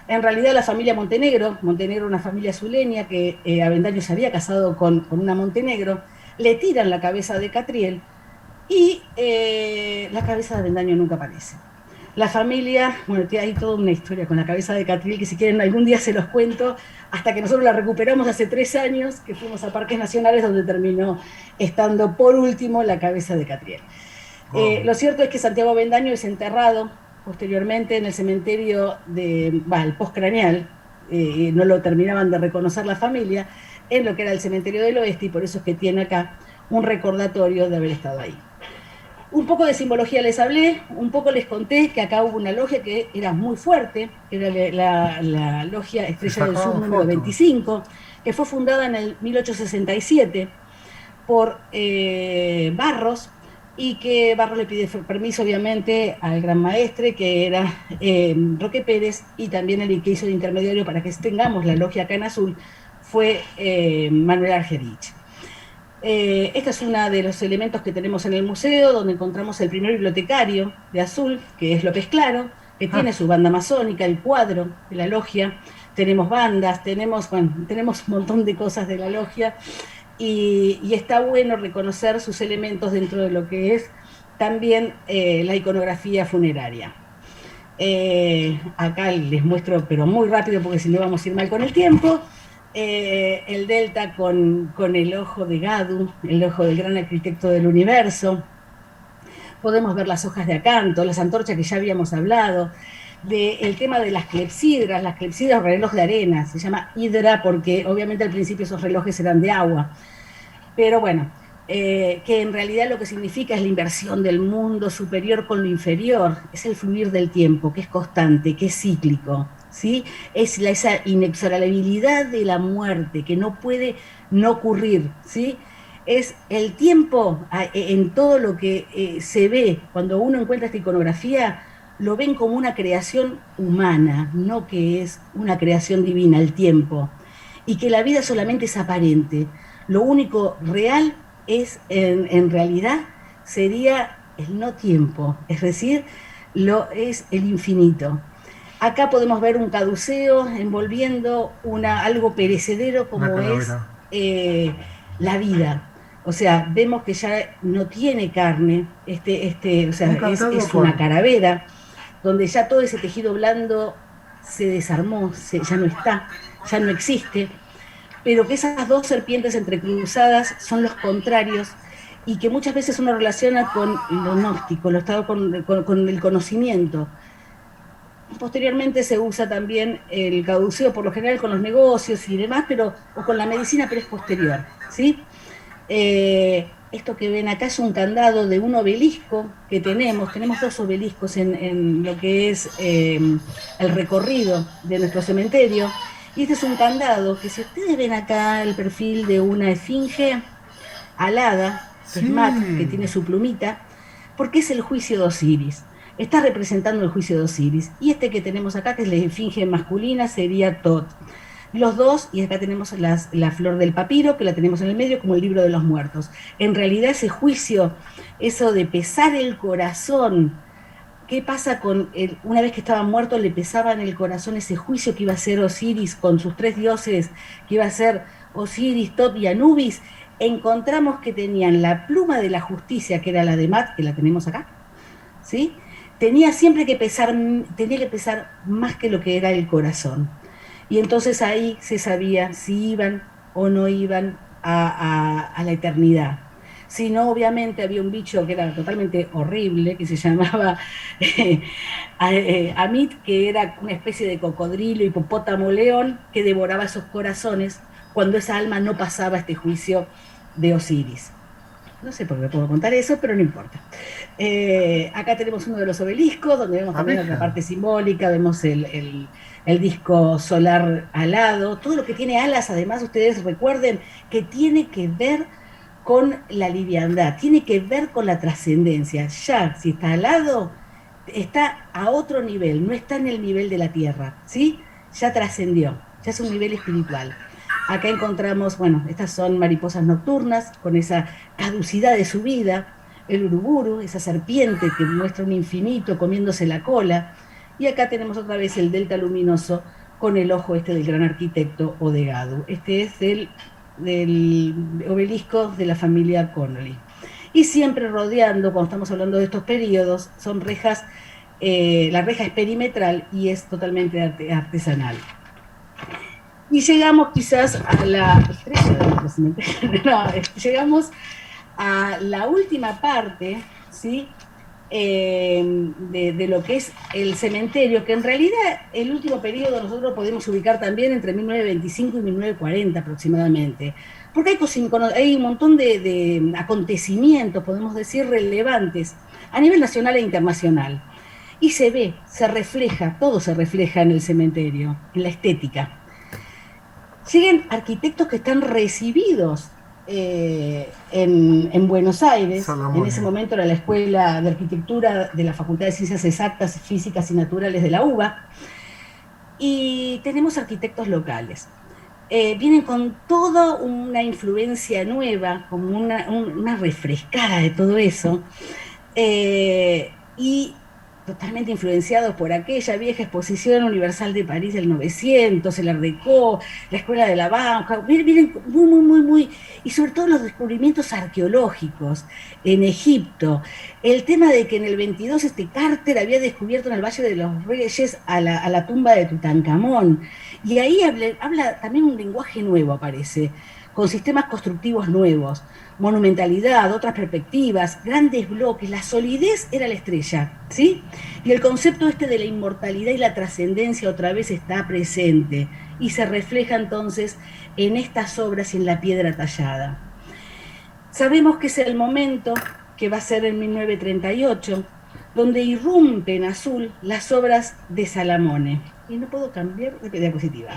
En realidad la familia Montenegro una familia zuleña que Avendaño se había casado con una Montenegro, le tiran la cabeza de Catriel y la cabeza de Avendaño nunca aparece. La familia, bueno, hay toda una historia con la cabeza de Catriel que si quieren algún día se los cuento, hasta que nosotros la recuperamos hace 3 años, que fuimos a Parques Nacionales donde terminó estando por último la cabeza de Catriel. Lo cierto es que Santiago Avendaño es enterrado posteriormente en el cementerio el postcraneal, no lo terminaban de reconocer la familia, en lo que era el cementerio del oeste, y por eso es que tiene acá un recordatorio de haber estado ahí. Un poco de simbología les hablé, un poco les conté que acá hubo una logia que era muy fuerte, que era la logia Estrella del Sur número 25, que fue fundada en el 1867 por Barros, y que Barros le pide permiso obviamente al gran maestre, que era Roque Pérez, y también el que hizo de intermediario para que tengamos la logia acá en Azul fue Manuel Argerich. Este es uno de los elementos que tenemos en el museo, donde encontramos el primer bibliotecario de Azul, que es López Claro, que tiene su banda masónica, el cuadro de la logia, tenemos bandas, tenemos un montón de cosas de la logia, y está bueno reconocer sus elementos dentro de lo que es también la iconografía funeraria. Acá les muestro, pero muy rápido porque si no vamos a ir mal con el tiempo, el delta con el ojo de Gadu, el ojo del gran arquitecto del universo. Podemos ver las hojas de acanto, las antorchas que ya habíamos hablado, del tema de las clepsidras reloj de arena, se llama hidra porque obviamente al principio esos relojes eran de agua, pero bueno, que en realidad lo que significa es la inversión del mundo superior con lo inferior, es el fluir del tiempo, que es constante, que es cíclico, ¿sí? Es esa inexorabilidad de la muerte, que no puede no ocurrir, ¿sí? Es el tiempo en todo lo que se ve, cuando uno encuentra esta iconografía, lo ven como una creación humana, no que es una creación divina, el tiempo, y que la vida solamente es aparente. Lo único real es, en realidad, sería el no tiempo, es decir, es el infinito. Acá podemos ver un caduceo envolviendo algo perecedero como es la vida. O sea, vemos que ya no tiene carne, o sea, es una calavera, donde ya todo ese tejido blando se desarmó, ya no está, ya no existe, pero que esas dos serpientes entrecruzadas son los contrarios y que muchas veces uno relaciona con lo gnóstico, lo estado con el conocimiento. Posteriormente se usa también el caduceo por lo general con los negocios y demás, o con la medicina, pero es posterior, ¿sí? Esto que ven acá es un candado de un obelisco que tenemos 2 obeliscos en lo que es el recorrido de nuestro cementerio, y este es un candado que si ustedes ven acá el perfil de una esfinge alada, que es Mat, que tiene su plumita, porque es el juicio de Osiris, está representando el juicio de Osiris, y este que tenemos acá, que es la esfinge masculina, sería Tot. Los dos, y acá tenemos la flor del papiro, que la tenemos en el medio como el libro de los muertos. En realidad ese juicio, eso de pesar el corazón, ¿qué pasa con una vez que estaba muerto le pesaba en el corazón ese juicio que iba a hacer Osiris con sus 3 dioses, que iba a ser Osiris, Tot y Anubis? Encontramos que tenían la pluma de la justicia, que era la de Mat, que la tenemos acá, ¿sí? Tenía que pesar más que lo que era el corazón. Y entonces ahí se sabía si iban o no iban a la eternidad. Si no, obviamente había un bicho que era totalmente horrible, que se llamaba Amit, que era una especie de cocodrilo, hipopótamo, león, que devoraba esos corazones cuando esa alma no pasaba este juicio de Osiris. No sé por qué puedo contar eso, pero no importa. Acá tenemos uno de los obeliscos, donde vemos también la parte simbólica, vemos el disco solar alado, todo lo que tiene alas. Además, ustedes recuerden que tiene que ver con la liviandad, tiene que ver con la trascendencia. Ya, si está alado, está a otro nivel, no está en el nivel de la tierra, ¿sí? Ya trascendió, ya es un nivel espiritual. Acá encontramos, bueno, estas son mariposas nocturnas, con esa caducidad de su vida, el uruburu, esa serpiente que muestra un infinito comiéndose la cola, y acá tenemos otra vez el delta luminoso con el ojo del gran arquitecto Odegadu. Este es del obelisco de la familia Connolly. Y siempre rodeando, cuando estamos hablando de estos periodos, son rejas, la reja es perimetral y es totalmente artesanal. Y llegamos quizás a la llegamos a la última parte, ¿sí? De lo que es el cementerio, que en realidad el último periodo nosotros podemos ubicar también entre 1925 y 1940 aproximadamente, porque hay un montón de acontecimientos, podemos decir, relevantes a nivel nacional e internacional, y se ve, se refleja, todo se refleja en el cementerio, en la estética. Siguen arquitectos que están recibidos en Buenos Aires. En ese momento era la Escuela de Arquitectura de la Facultad de Ciencias Exactas, Físicas y Naturales de la UBA, y tenemos arquitectos locales. Vienen con toda una influencia nueva, como una refrescada de todo eso, y totalmente influenciados por aquella vieja Exposición Universal de París del 900, el Art Déco, la Escuela de la Bauhaus, vienen muy, y sobre todo los descubrimientos arqueológicos en Egipto, el tema de que en el 22 Carter había descubierto en el Valle de los Reyes a la tumba de Tutankamón, y ahí habla también un lenguaje nuevo, aparece, con sistemas constructivos nuevos, monumentalidad, otras perspectivas, grandes bloques, la solidez era la estrella, ¿sí? Y el concepto de la inmortalidad y la trascendencia otra vez está presente y se refleja entonces en estas obras y en la piedra tallada. Sabemos que es el momento que va a ser en 1938, donde irrumpen en azul las obras de Salamone. Y no puedo cambiar de diapositiva.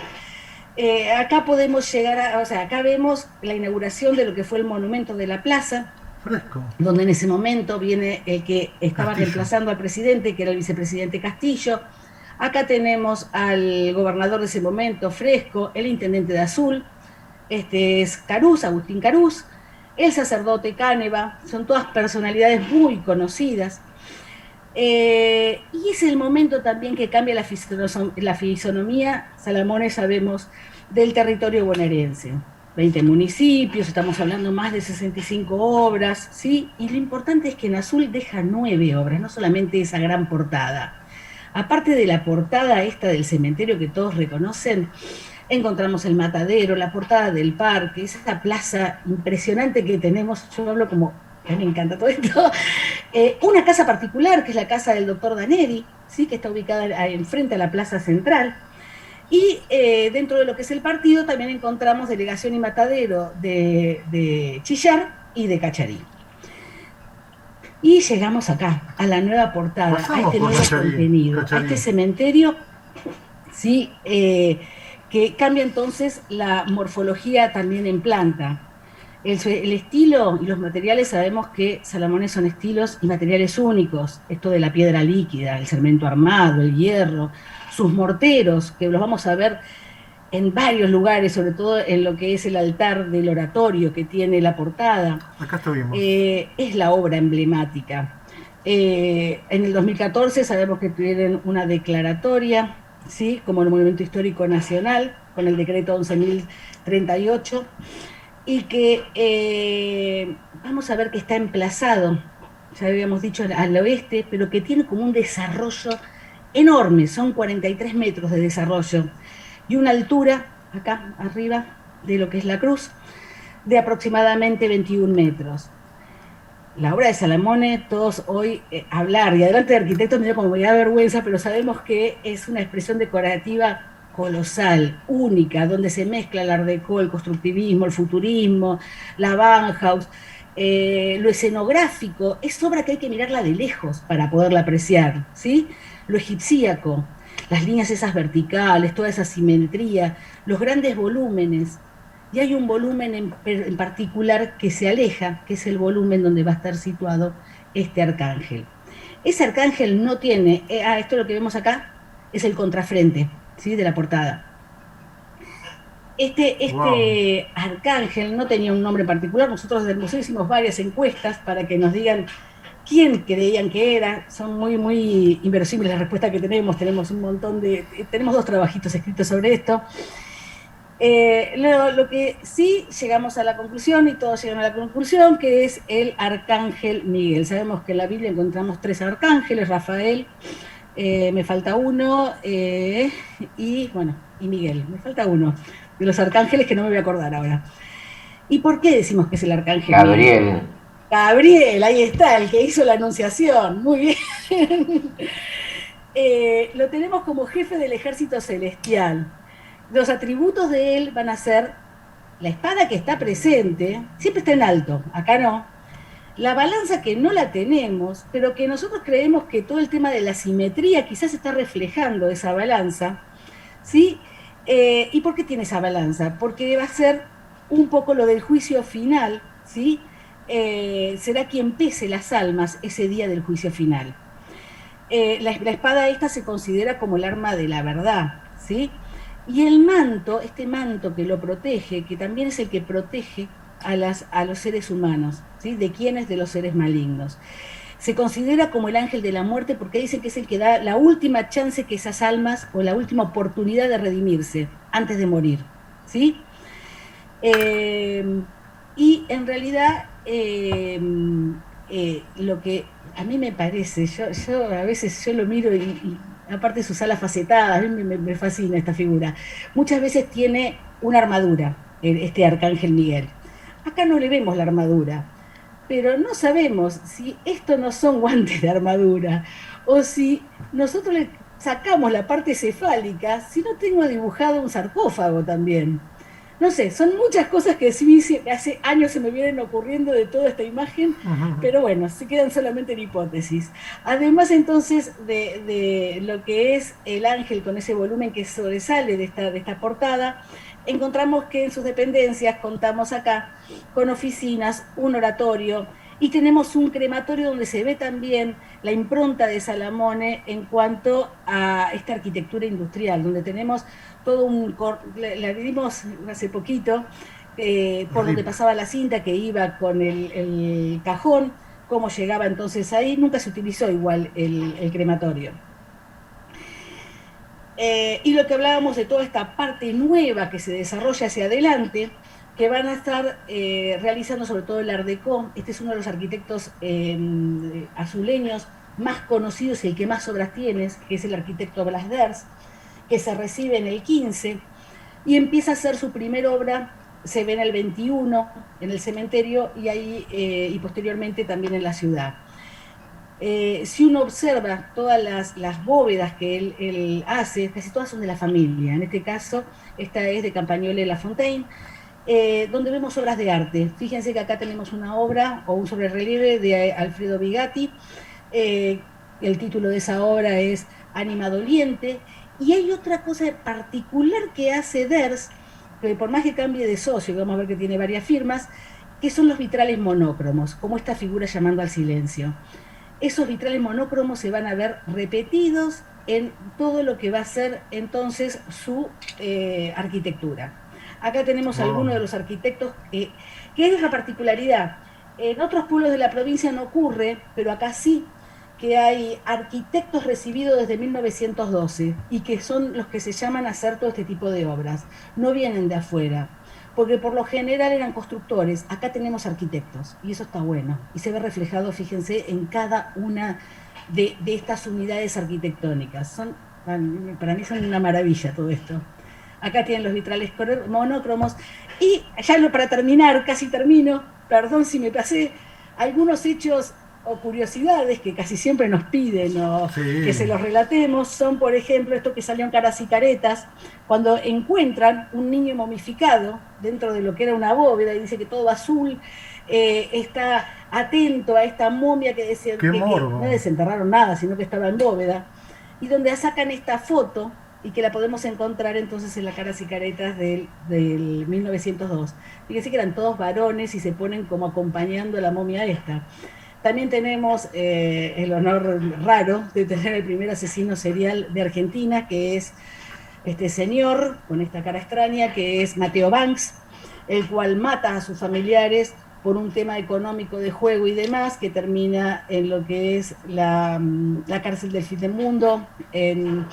Acá podemos llegar acá vemos la inauguración de lo que fue el monumento de la plaza, Fresco. Donde en ese momento viene el que estaba reemplazando al presidente, que era el vicepresidente Castillo. Acá tenemos al gobernador de ese momento, Fresco, el intendente de Azul, este es Carús, Agustín Carús, el sacerdote Cáneva, son todas personalidades muy conocidas. Y es el momento también que cambia la fisonomía, Salamone sabemos, del territorio bonaerense. 20 municipios, estamos hablando más de 65 obras, ¿sí? Y lo importante es que en Azul deja 9 obras, no solamente esa gran portada. Aparte de la portada esta del cementerio que todos reconocen, encontramos el matadero, la portada del parque, esa plaza impresionante que tenemos, yo hablo como, a mí me encanta todo esto, una casa particular, que es la casa del doctor Daneri, ¿sí? Que está ubicada enfrente a la plaza central, y dentro de lo que es el partido también encontramos delegación y matadero de Chillar y de Cacharí. Y llegamos acá, a la nueva portada, a este nuevo contenido, a este cementerio, ¿sí? Que cambia entonces la morfología también en planta. El estilo y los materiales, sabemos que Salamone son estilos y materiales únicos, esto de la piedra líquida, el cemento armado, el hierro, sus morteros, que los vamos a ver en varios lugares, sobre todo en lo que es el altar del oratorio que tiene la portada. Acá estuvimos. Es la obra emblemática. En el 2014 sabemos que tuvieron una declaratoria, ¿sí? Como el Monumento Histórico Nacional, con el decreto 11.038, y que vamos a ver que está emplazado, ya habíamos dicho, al oeste, pero que tiene como un desarrollo enorme, son 43 metros de desarrollo, y una altura, acá arriba, de lo que es la cruz, de aproximadamente 21 metros. La obra de Salamone, todos hoy hablar, y adelante de arquitectos me da como me da vergüenza, pero sabemos que es una expresión decorativa colosal, única, donde se mezcla el Art Déco, el constructivismo, el futurismo, la Bauhaus, lo escenográfico, es obra que hay que mirarla de lejos para poderla apreciar, ¿sí? Lo egipcíaco, las líneas esas verticales, toda esa simetría, los grandes volúmenes, y hay un volumen en particular que se aleja, que es el volumen donde va a estar situado este arcángel. Ese arcángel no tiene, esto lo que vemos acá es el contrafrente, ¿sí? De la portada. Este arcángel no tenía un nombre particular. Nosotros desde el museo hicimos varias encuestas para que nos digan quién creían que era. Son muy inverosímiles las respuestas que tenemos. Tenemos un montón tenemos 2 trabajitos escritos sobre esto. Lo que sí llegamos a la conclusión, y todos llegan a la conclusión, que es el arcángel Miguel. Sabemos que en la Biblia encontramos 3 arcángeles: Rafael, me falta uno, y Miguel, me falta uno de los arcángeles que no me voy a acordar ahora. ¿Y por qué decimos que es el arcángel Gabriel. Miguel? Gabriel, ahí está, el que hizo la anunciación, muy bien. Lo tenemos como jefe del ejército celestial. Los atributos de él van a ser la espada, que está presente, siempre está en alto, acá no. La balanza, que no la tenemos, pero que nosotros creemos que todo el tema de la simetría quizás está reflejando esa balanza, ¿sí? ¿Y por qué tiene esa balanza? Porque va a ser un poco lo del juicio final, ¿sí? Será quien pese las almas ese día del juicio final. La espada esta se considera como el arma de la verdad, ¿sí? Y el manto, este manto que lo protege, que también es el que protege a los seres humanos, ¿sí? ¿De quiénes? De los seres malignos. Se considera como el ángel de la muerte porque dicen que es el que da la última chance que esas almas, o la última oportunidad de redimirse antes de morir, ¿sí? Y en realidad lo que a mí me parece, yo a veces yo lo miro y aparte de sus alas facetadas, a mí me fascina esta figura. Muchas veces tiene una armadura, este arcángel Miguel. Acá no le vemos la armadura, pero no sabemos si esto no son guantes de armadura, o si nosotros le sacamos la parte cefálica, si no tengo dibujado un sarcófago también. No sé, son muchas cosas que sí, hace años se me vienen ocurriendo de toda esta imagen, pero bueno, se quedan solamente en hipótesis. Además, entonces, de lo que es el ángel con ese volumen que sobresale de esta portada, encontramos que en sus dependencias contamos acá con oficinas, un oratorio, y tenemos un crematorio donde se ve también la impronta de Salamone en cuanto a esta arquitectura industrial, donde tenemos todo la vimos hace poquito, por donde pasaba la cinta que iba con el cajón, cómo llegaba entonces ahí. Nunca se utilizó igual el crematorio. Y lo que hablábamos de toda esta parte nueva que se desarrolla hacia adelante, que van a estar realizando sobre todo el Art Deco. Este es uno de los arquitectos azuleños más conocidos y el que más obras tiene, que es el arquitecto Blas Ders, que se recibe en el 15 y empieza a hacer su primera obra, se ve en el 21, en el cementerio, y ahí y posteriormente también en la ciudad. Si uno observa todas las bóvedas que él hace, casi todas son de la familia. En este caso, esta es de Campagnoli La Fontaine, donde vemos obras de arte. Fíjense que acá tenemos una obra o un sobrerelieve de Alfredo Bigatti. El título de esa obra es Ánima Doliente. Y hay otra cosa particular que hace Ders, que por más que cambie de socio, vamos a ver que tiene varias firmas, que son los vitrales monócromos, como esta figura llamando al silencio. Esos vitrales monócromos se van a ver repetidos en todo lo que va a ser entonces su arquitectura. Acá tenemos algunos de los arquitectos, que es la particularidad. En otros pueblos de la provincia no ocurre, pero acá sí, que hay arquitectos recibidos desde 1912 y que son los que se llaman a hacer todo este tipo de obras. No vienen de afuera, porque por lo general eran constructores. Acá tenemos arquitectos y eso está bueno. Y se ve reflejado, fíjense, en cada una de estas unidades arquitectónicas. Para mí son una maravilla todo esto. Acá tienen los vitrales monócromos. Y ya para terminar, casi termino, perdón si me pasé, algunos hechos o curiosidades que casi siempre nos piden que se los relatemos son, por ejemplo, esto que salió en Caras y Caretas, cuando encuentran un niño momificado dentro de lo que era una bóveda y dice que todo azul, está atento a esta momia que decía que no desenterraron nada, sino que estaba en bóveda, y donde sacan esta foto y que la podemos encontrar entonces en la Caras y Caretas del 1902. Fíjense que eran todos varones y se ponen como acompañando a la momia esta. También tenemos el honor raro de tener el primer asesino serial de Argentina, que es este señor con esta cara extraña que es Mateo Banks, el cual mata a sus familiares por un tema económico de juego y demás, que termina en lo que es la cárcel del fin del mundo en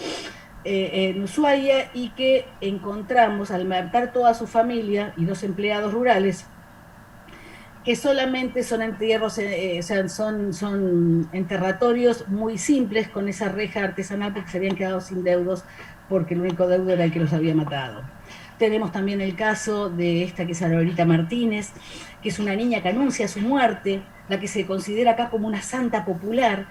Ushuaia, y que encontramos al matar toda su familia y 2 empleados rurales, que solamente son entierros, o sea, son enterratorios muy simples con esa reja artesanal porque se habían quedado sin deudos porque el único deudo era el que los había matado. Tenemos también el caso de esta que es Aurorita Martínez, que es una niña que anuncia su muerte, la que se considera acá como una santa popular,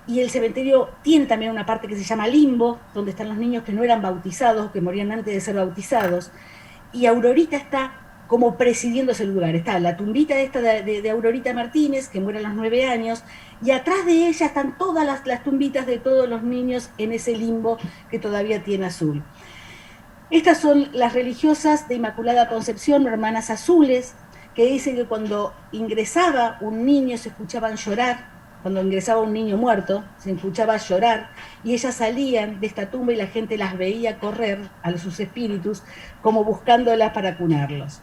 y el cementerio tiene también una parte que se llama limbo, donde están los niños que no eran bautizados, que morían antes de ser bautizados, y Aurorita está como presidiendo ese lugar. Está la tumbita esta de Aurorita Martínez, que muere a los 9 años, y atrás de ella están todas las tumbitas de todos los niños en ese limbo que todavía tiene azul. Estas son las religiosas de Inmaculada Concepción, hermanas azules, que dicen que cuando ingresaba un niño se escuchaban llorar, cuando ingresaba un niño muerto se escuchaba llorar, y ellas salían de esta tumba y la gente las veía correr a sus espíritus como buscándolas para cunarlos.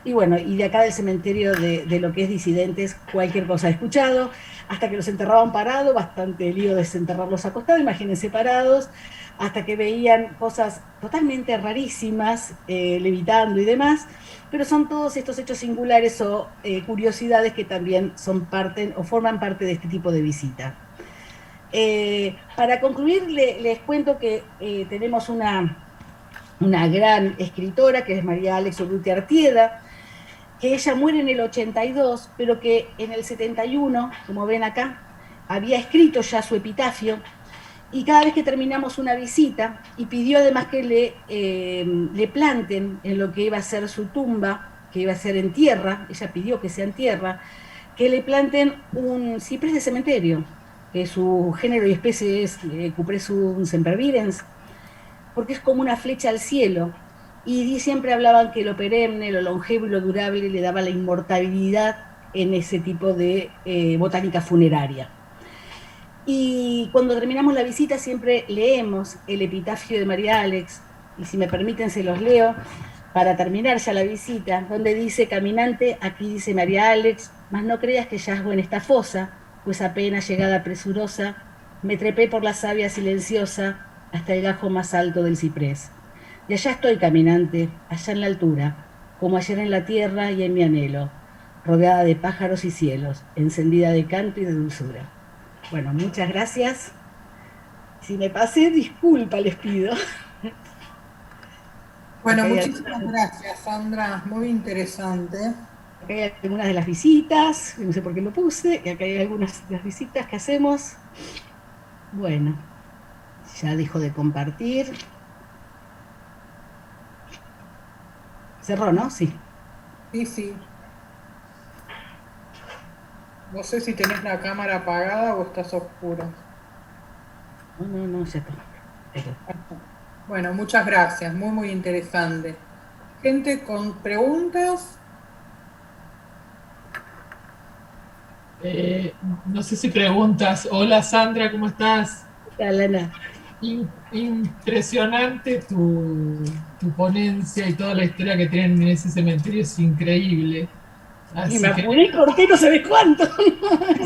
Y bueno, y de acá del cementerio de lo que es disidentes, cualquier cosa he escuchado, hasta que los enterraban parados, bastante lío desenterrarlos acostados, imagínense parados, hasta que veían cosas totalmente rarísimas, levitando y demás, pero son todos estos hechos singulares o curiosidades que también son parte o forman parte de este tipo de visita. Para concluir, les cuento que tenemos una gran escritora, que es María Alex Urrutia Artieda, que ella muere en el 82, pero que en el 71, como ven acá, había escrito ya su epitafio, y cada vez que terminamos una visita, y pidió además que le planten en lo que iba a ser su tumba, que iba a ser en tierra, ella pidió que sea en tierra, que le planten un ciprés de cementerio, que su género y especie es Cupresum sempervirens, porque es como una flecha al cielo, y siempre hablaban que lo perenne, lo longevo y lo durable le daba la inmortalidad en ese tipo de botánica funeraria. Y cuando terminamos la visita siempre leemos el epitafio de María Alex, y si me permiten se los leo para terminar ya la visita, donde dice: caminante, aquí dice María Alex, mas no creas que yazgo en esta fosa, pues apenas llegada presurosa, me trepé por la savia silenciosa hasta el gajo más alto del ciprés. Y allá estoy, caminante, allá en la altura, como ayer en la tierra y en mi anhelo, rodeada de pájaros y cielos, encendida de canto y de dulzura. Bueno, muchas gracias. Si me pasé, disculpa, les pido. Bueno, muchísimas gracias, Sandra, muy interesante. Acá hay algunas de las visitas, no sé por qué lo puse, y acá hay algunas de las visitas que hacemos. Bueno, ya dejo de compartir. Cerró, ¿no? Sí. Sí, sí. No sé si tenés la cámara apagada o estás oscura. No, ya está. Bueno, muchas gracias, muy, muy interesante. Gente con preguntas. No sé si preguntas. Hola Sandra, ¿cómo estás? Hola, Lana. Impresionante tu ponencia y toda la historia que tienen en ese cementerio, es increíble. Así y me apuré, corté no sabés cuánto.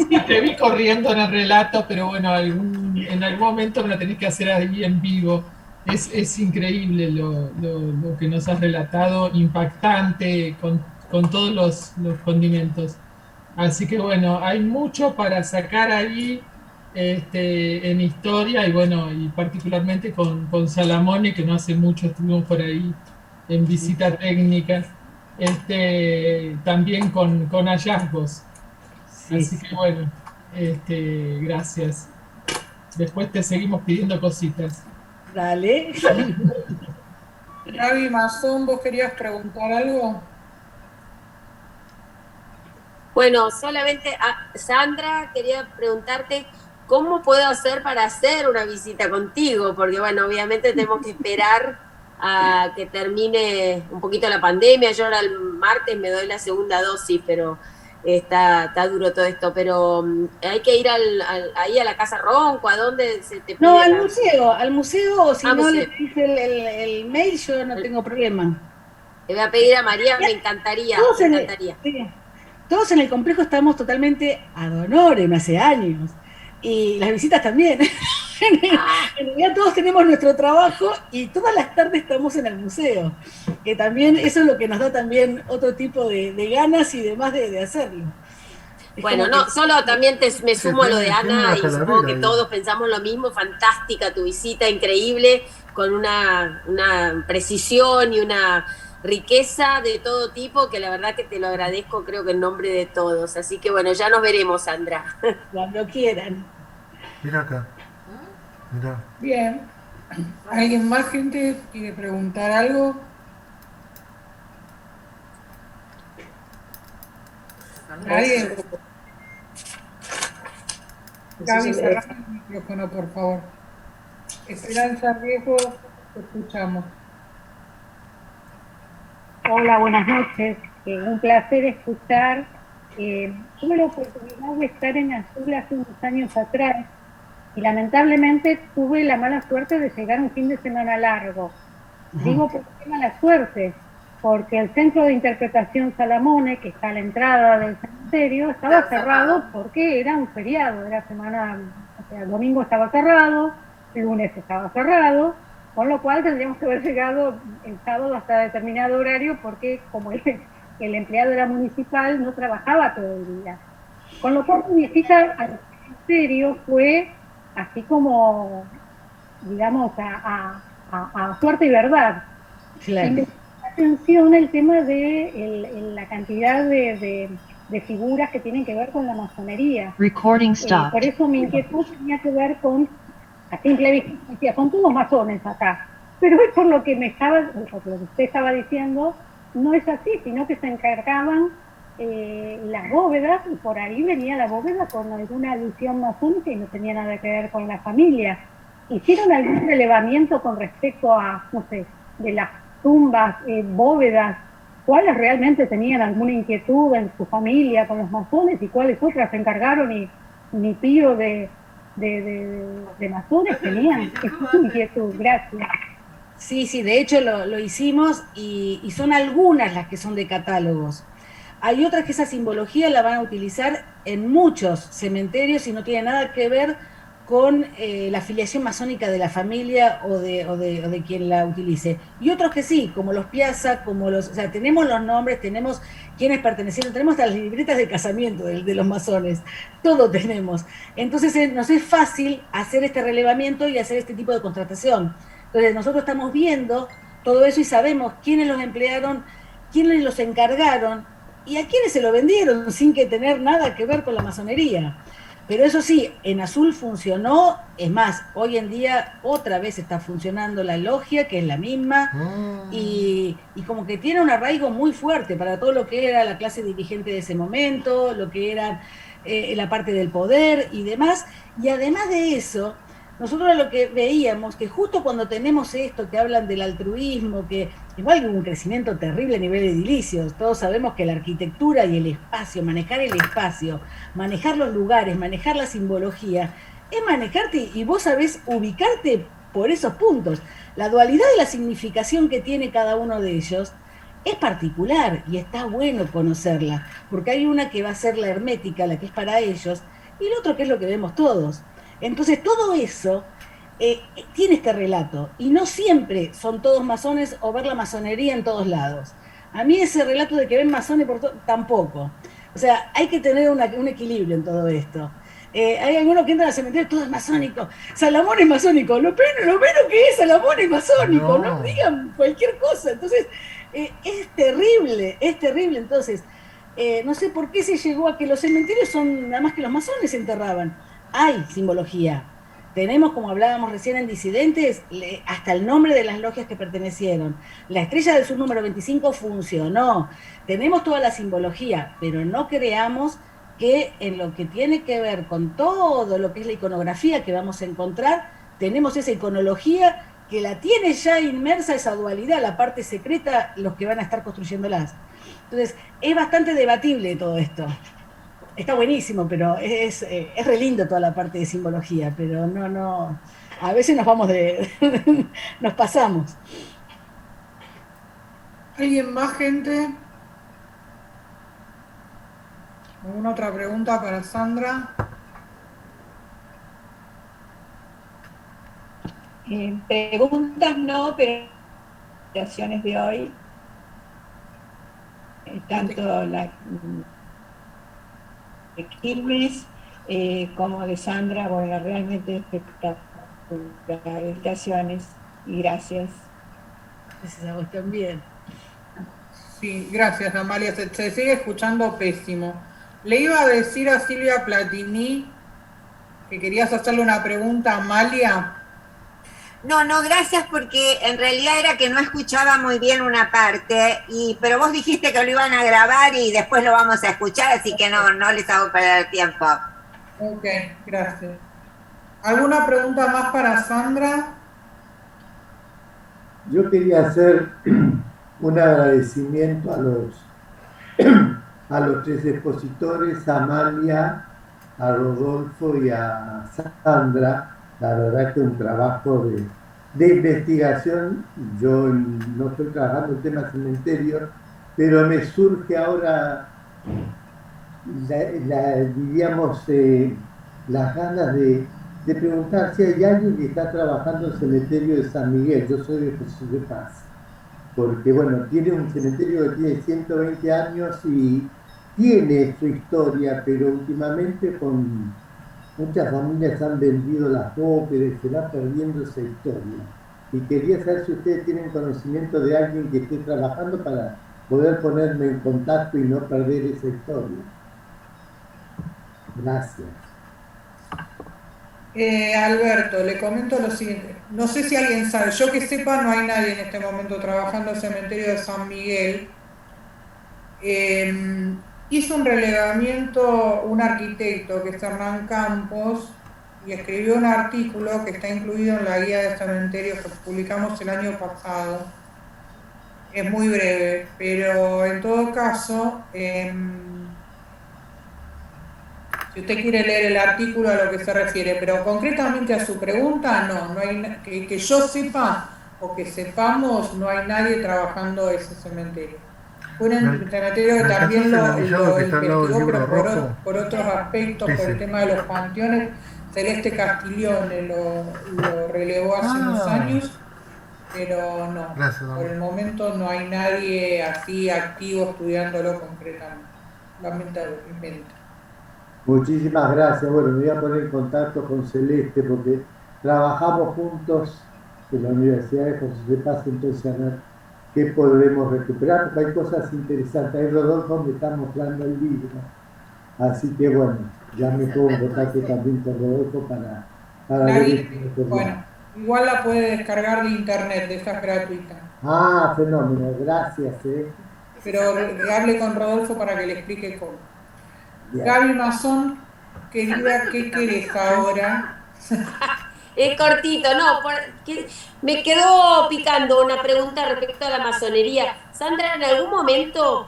Sí, te vi corriendo en el relato, pero bueno, en algún momento me lo tenés que hacer ahí en vivo. Es increíble lo que nos has relatado, impactante, con todos los condimentos. Así que bueno, hay mucho para sacar ahí en historia, y bueno, y particularmente con Salamone, que no hace mucho estuvimos por ahí en visita técnica, también con hallazgos. Sí. Así que bueno, gracias. Después te seguimos pidiendo cositas. Dale. Gaby Mazón, ¿vos querías preguntar algo? Bueno, solamente Sandra, quería preguntarte cómo puedo hacer para hacer una visita contigo, porque bueno, obviamente tenemos que esperar a que termine un poquito la pandemia. Yo ahora el martes me doy la segunda dosis, pero está duro todo esto, pero hay que ir ahí a la Casa Ronco, ¿a dónde se te pide? No, al museo, o si no museo. le pedís el mail, yo no tengo problema. Le voy a pedir a María, me encantaría, Sí. Todos en el complejo estamos totalmente ad honorem hace años, y las visitas también. En realidad todos tenemos nuestro trabajo y todas las tardes estamos en el museo, que también eso es lo que nos da también otro tipo de ganas y demás de hacerlo. Bueno, no, solo también me sumo a lo de Ana, y supongo que todos pensamos lo mismo. Fantástica tu visita, increíble, con una precisión y una riqueza de todo tipo, que la verdad que te lo agradezco, creo que en nombre de todos. Así que bueno, ya nos veremos, Sandra. Cuando quieran. Mira acá. Mira. Bien. ¿Alguien más, gente, quiere preguntar algo? ¿Nadie? Gaby, cerrá el micrófono, por favor. Esperanza Riesgo, te escuchamos. Hola, buenas noches. Un placer escuchar. Tuve la oportunidad de estar en Azul hace unos años atrás y lamentablemente tuve la mala suerte de llegar un fin de semana largo. Digo, ¿por qué mala suerte? Porque el Centro de Interpretación Salamone, que está a la entrada del cementerio, estaba cerrado porque era un feriado, era semana, o sea, el domingo estaba cerrado, el lunes estaba cerrado, con lo cual tendríamos que haber llegado el sábado hasta determinado horario porque como el empleado era municipal no trabajaba todo el día. Con lo cual mi visita al cementerio fue así como, digamos, a suerte y verdad. Claro. Y me llamó la atención el tema de la cantidad de figuras que tienen que ver con la masonería. Recording stopped. Por eso mi inquietud tenía que ver con, a simple vista, decía, son todos masones acá. Pero es por lo que usted estaba diciendo, no es así, sino que se encargaban las bóvedas, y por ahí venía la bóveda con alguna alusión masónica y no tenía nada que ver con la familia. ¿Hicieron algún relevamiento con respecto a, no sé, de las tumbas, bóvedas, cuáles realmente tenían alguna inquietud en su familia con los masones y cuáles otras se encargaron y ni pío de masones tenían? Es una inquietud. Gracias. Sí, de hecho lo hicimos y son algunas las que son de catálogos. Hay otras que esa simbología la van a utilizar en muchos cementerios y no tiene nada que ver con la afiliación masónica de la familia o de quien la utilice. Y otros que sí, como los Piazza, o sea, tenemos los nombres, tenemos quienes pertenecieron, tenemos hasta las libretas de casamiento de los masones, todo tenemos. Entonces nos es fácil hacer este relevamiento y hacer este tipo de contratación. Entonces nosotros estamos viendo todo eso y sabemos quiénes los emplearon, quiénes los encargaron y a quiénes se lo vendieron sin que tener nada que ver con la masonería. Pero eso sí, en Azul funcionó, es más, hoy en día otra vez está funcionando la logia, que es la misma, y como que tiene un arraigo muy fuerte para todo lo que era la clase dirigente de ese momento, lo que era la parte del poder y demás, y además de eso, nosotros lo que veíamos, que justo cuando tenemos esto, que hablan del altruismo, que igual hubo un crecimiento terrible a nivel edilicio, todos sabemos que la arquitectura y el espacio, manejar el espacio, manejar los lugares, manejar la simbología, es manejarte y vos sabés ubicarte por esos puntos. La dualidad de la significación que tiene cada uno de ellos es particular y está bueno conocerla, porque hay una que va a ser la hermética, la que es para ellos, y el otro que es lo que vemos todos. Entonces todo eso tiene este relato, y no siempre son todos masones o ver la masonería en todos lados. A mí ese relato de que ven masones por tampoco. O sea, hay que tener un equilibrio en todo esto. Hay algunos que entran al cementerio, todo es masónico. Salamón es masónico, lo menos que es Salamón es masónico, no digan cualquier cosa. Entonces, es terrible. Entonces, no sé por qué se llegó a que los cementerios son nada más que los masones se enterraban. Hay simbología. Tenemos, como hablábamos recién en Disidentes, hasta el nombre de las logias que pertenecieron. La estrella del sur número 25 funcionó. Tenemos toda la simbología, pero no creamos que en lo que tiene que ver con todo lo que es la iconografía que vamos a encontrar, tenemos esa iconología que la tiene ya inmersa esa dualidad, la parte secreta, los que van a estar construyéndolas. Entonces, es bastante debatible todo esto. Está buenísimo, pero es re lindo toda la parte de simbología, pero no, a veces nos vamos nos pasamos. ¿Alguien más, gente? ¿Alguna otra pregunta para Sandra? Preguntas no, pero presentaciones de hoy, tanto la de Quilmes como de Sandra, bueno, realmente espectaculares presentaciones, y gracias. Gracias a vos también. Sí, gracias, Amalia. Se sigue escuchando pésimo. Le iba a decir a Silvia Platini que querías hacerle una pregunta a Amalia. No, gracias, porque en realidad era que no escuchaba muy bien una parte, pero vos dijiste que lo iban a grabar y después lo vamos a escuchar, así que no les hago perder tiempo. Ok, gracias. ¿Alguna pregunta más para Sandra? Yo quería hacer un agradecimiento a los tres expositores, a Amalia, a Rodolfo y a Sandra. La verdad que un trabajo de investigación. Yo no estoy trabajando en temas cementerios, pero me surge ahora, diríamos, las ganas de preguntar si hay alguien que está trabajando en el cementerio de San Miguel. Yo soy de Jesús de Paz, porque bueno, tiene un cementerio que tiene 120 años y tiene su historia, pero últimamente con muchas familias han vendido las óperas y se va perdiendo esa historia. Y quería saber si ustedes tienen conocimiento de alguien que esté trabajando para poder ponerme en contacto y no perder esa historia. Gracias. Alberto, le comento lo siguiente. No sé si alguien sabe, yo que sepa, no hay nadie en este momento trabajando en el cementerio de San Miguel. Hizo un relevamiento un arquitecto que es Hernán Campos y escribió un artículo que está incluido en la guía de cementerios que publicamos el año pasado. Es muy breve, pero en todo caso, si usted quiere leer el artículo a lo que se refiere, pero concretamente a su pregunta, no hay que yo sepa o que sepamos, no hay nadie trabajando ese cementerio. Fue un cementerio que también lo investigó, pero por otros aspectos, por el tema de los panteones. Celeste Castiglione lo relevó hace unos años, pero no, por el momento no hay nadie así activo estudiándolo concretamente, lamentablemente. Muchísimas gracias. Bueno, me voy a poner en contacto con Celeste porque trabajamos juntos en la Universidad de Jesús de Paz, entonces a ver qué podremos recuperar, porque hay cosas interesantes. Ahí Rodolfo me está mostrando el libro, así que bueno, ya me pongo en contacto también con Rodolfo para ver. Bueno, igual la puede descargar de internet, de esa gratuita. Ah, fenómeno, gracias. Pero hable con Rodolfo para que le explique cómo. Bien. Gaby Mazón, querida, ¿qué querés ahora? Es cortito, no, me quedó picando una pregunta respecto a la masonería. Sandra, ¿en algún momento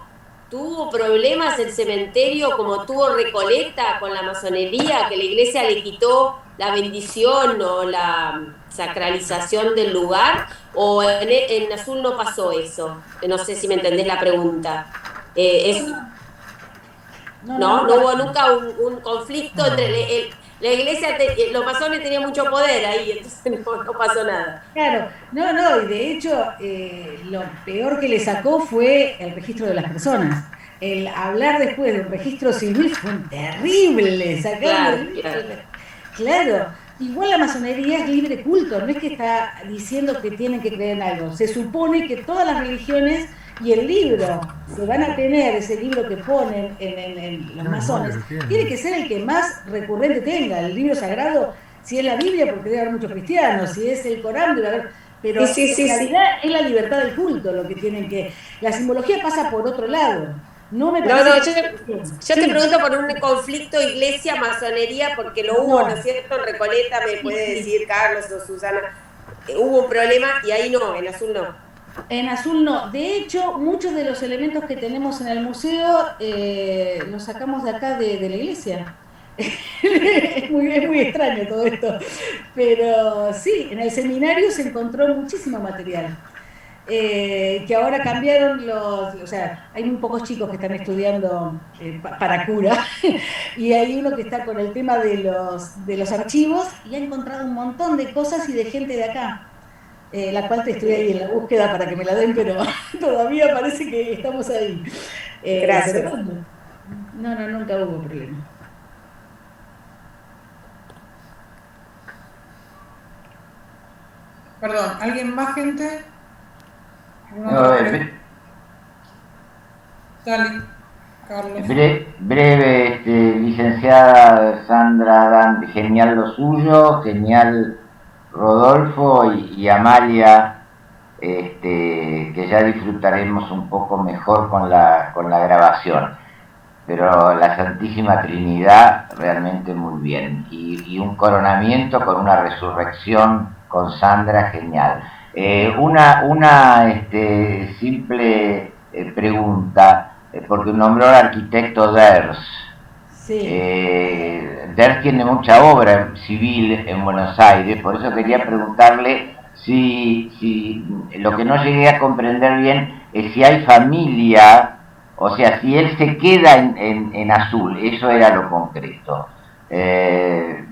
tuvo problemas el cementerio como tuvo Recoleta con la masonería, que la iglesia le quitó la bendición o la sacralización del lugar? ¿O en Azul no pasó eso? No sé si me entendés la pregunta. No hubo nunca un conflicto entre la iglesia, los masones tenían mucho poder ahí, entonces no pasó nada. Claro, y de hecho lo peor que le sacó fue el registro de las personas. El hablar después de un registro civil fue terrible, Claro, igual la masonería es libre culto, no es que está diciendo que tienen que creer en algo. Se supone que todas las religiones y el libro que van a tener, ese libro que ponen en los masones, tiene que ser el que más recurrente tenga. El libro sagrado, si es la Biblia, porque debe haber muchos cristianos, si es el Corán, debe haber... Pero en realidad es la libertad del culto lo que tienen que... La simbología pasa por otro lado. Yo te pregunto por un conflicto iglesia-masonería, porque lo hubo, ¿no es cierto? En Recoleta, me puede decir Carlos o Susana. hubo un problema y ahí no, en azul no. En azul no. De hecho, muchos de los elementos que tenemos en el museo los sacamos de acá de la iglesia. Es muy extraño todo esto. Pero sí, en el seminario se encontró muchísimo material. Que ahora cambiaron o sea, hay muy pocos chicos que están estudiando para cura, y hay uno que está con el tema de los archivos y ha encontrado un montón de cosas y de gente de acá. La cual te estoy ahí en la búsqueda para que me la den, pero todavía parece que estamos ahí. Gracias. No, nunca hubo problema. Perdón, ¿alguien más, gente? Dale, Carlos. Breve, licenciada Sandra Dan, genial lo suyo, genial Rodolfo y Amalia, que ya disfrutaremos un poco mejor con la grabación, pero la Santísima Trinidad realmente muy bien, y un coronamiento con una resurrección con Sandra genial. Una simple pregunta, porque nombró al arquitecto Ders. Sí. Ders tiene mucha obra civil en Buenos Aires, por eso quería preguntarle si lo que no llegué a comprender bien es si hay familia, o sea, si él se queda en azul, eso era lo concreto. Él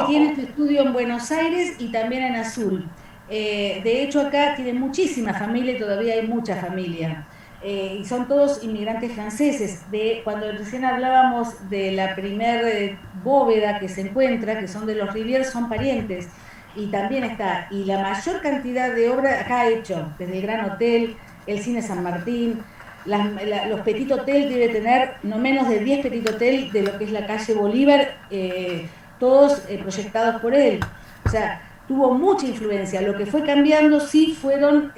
tiene su estudio en Buenos Aires y también en azul. De hecho, acá tiene muchísima familia y todavía hay mucha familia. Y son todos inmigrantes franceses. Cuando recién hablábamos de la primer bóveda que se encuentra, que son de los Rivière, son parientes. Y también está, y la mayor cantidad de obra acá ha hecho, desde el Gran Hotel, el Cine San Martín, los Petit Hotel, debe tener no menos de 10 Petit Hotel de lo que es la calle Bolívar, todos proyectados por él. O sea, tuvo mucha influencia. Lo que fue cambiando sí fueron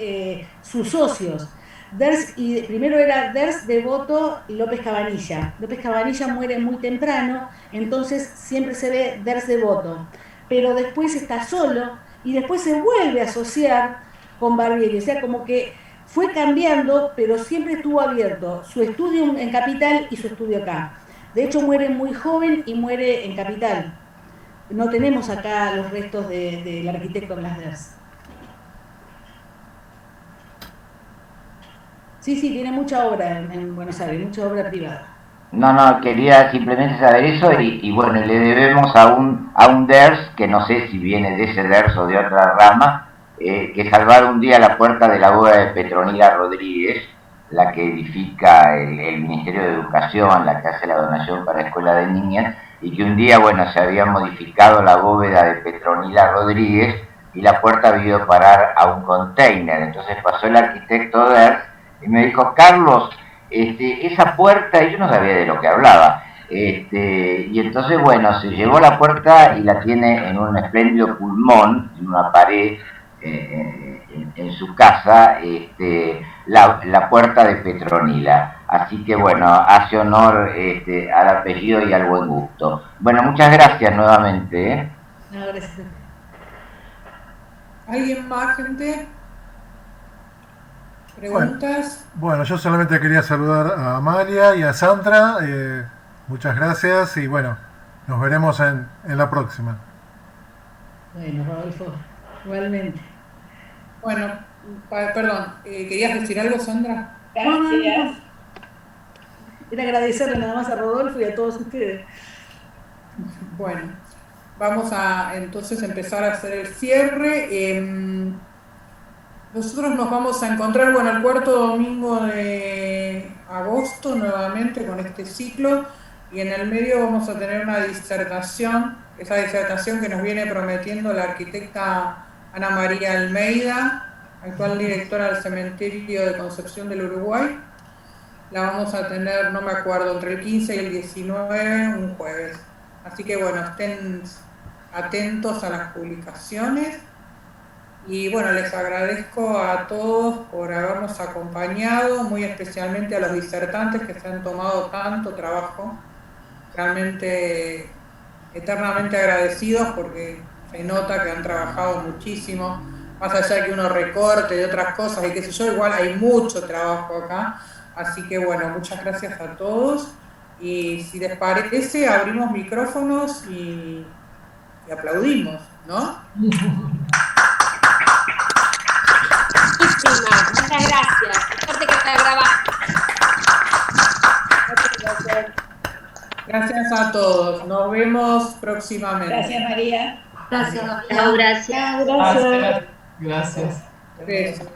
sus socios. Primero era Ders, Devoto y López Cabanilla. López Cabanilla muere muy temprano, entonces siempre se ve Ders, Devoto. Pero después está solo y después se vuelve a asociar con Barbieri. O sea, como que fue cambiando, pero siempre estuvo abierto su estudio en Capital y su estudio acá. De hecho, muere muy joven y muere en Capital. No tenemos acá los restos del arquitecto Blas Ders. Sí, tiene mucha obra en Buenos Aires, mucha obra privada. No, quería simplemente saber eso y bueno, le debemos a un Ders, que no sé si viene de ese Ders o de otra rama, que salvaron un día la puerta de la boda de Petronila Rodríguez, la que edifica el Ministerio de Educación, la que hace la donación para Escuela de Niñas, y que un día, bueno, se había modificado la bóveda de Petronila Rodríguez y la puerta había ido a parar a un container. Entonces pasó el arquitecto Ders y me dijo, Carlos, esa puerta, y yo no sabía de lo que hablaba, y entonces, bueno, se llevó la puerta y la tiene en un espléndido pulmón, en una pared, en su casa, la puerta de Petronila. Así que, bueno, hace honor al apellido y al buen gusto. Bueno, muchas gracias nuevamente. No, gracias. ¿Alguien más, gente? ¿Preguntas? Bueno, yo solamente quería saludar a Amalia y a Sandra. Muchas gracias y bueno, nos veremos en la próxima. Bueno, Rodolfo, igualmente. Bueno, perdón, ¿querías decir algo, Sandra? Gracias. Era agradecerle nada más a Rodolfo y a todos ustedes. Bueno, vamos a entonces empezar a hacer el cierre. Nosotros nos vamos a encontrar, bueno, el cuarto domingo de agosto nuevamente con este ciclo y en el medio vamos a tener una disertación, esa disertación que nos viene prometiendo la arquitecta Ana María Almeida, actual directora del Cementerio de Concepción del Uruguay. La vamos a tener, no me acuerdo, entre el 15 y el 19, un jueves. Así que bueno, estén atentos a las publicaciones. Y bueno, les agradezco a todos por habernos acompañado, muy especialmente a los disertantes que se han tomado tanto trabajo. Realmente, eternamente agradecidos porque se nota que han trabajado muchísimo. más allá de que uno recorte de otras cosas y qué sé yo, igual hay mucho trabajo acá. Así que bueno, muchas gracias a todos. Y si les parece, abrimos micrófonos y aplaudimos, ¿no? Muchas gracias. Suerte que te grabaste. Gracias a todos. Nos vemos próximamente. Gracias, María. Gracias. Gracias. Gracias. Gracias.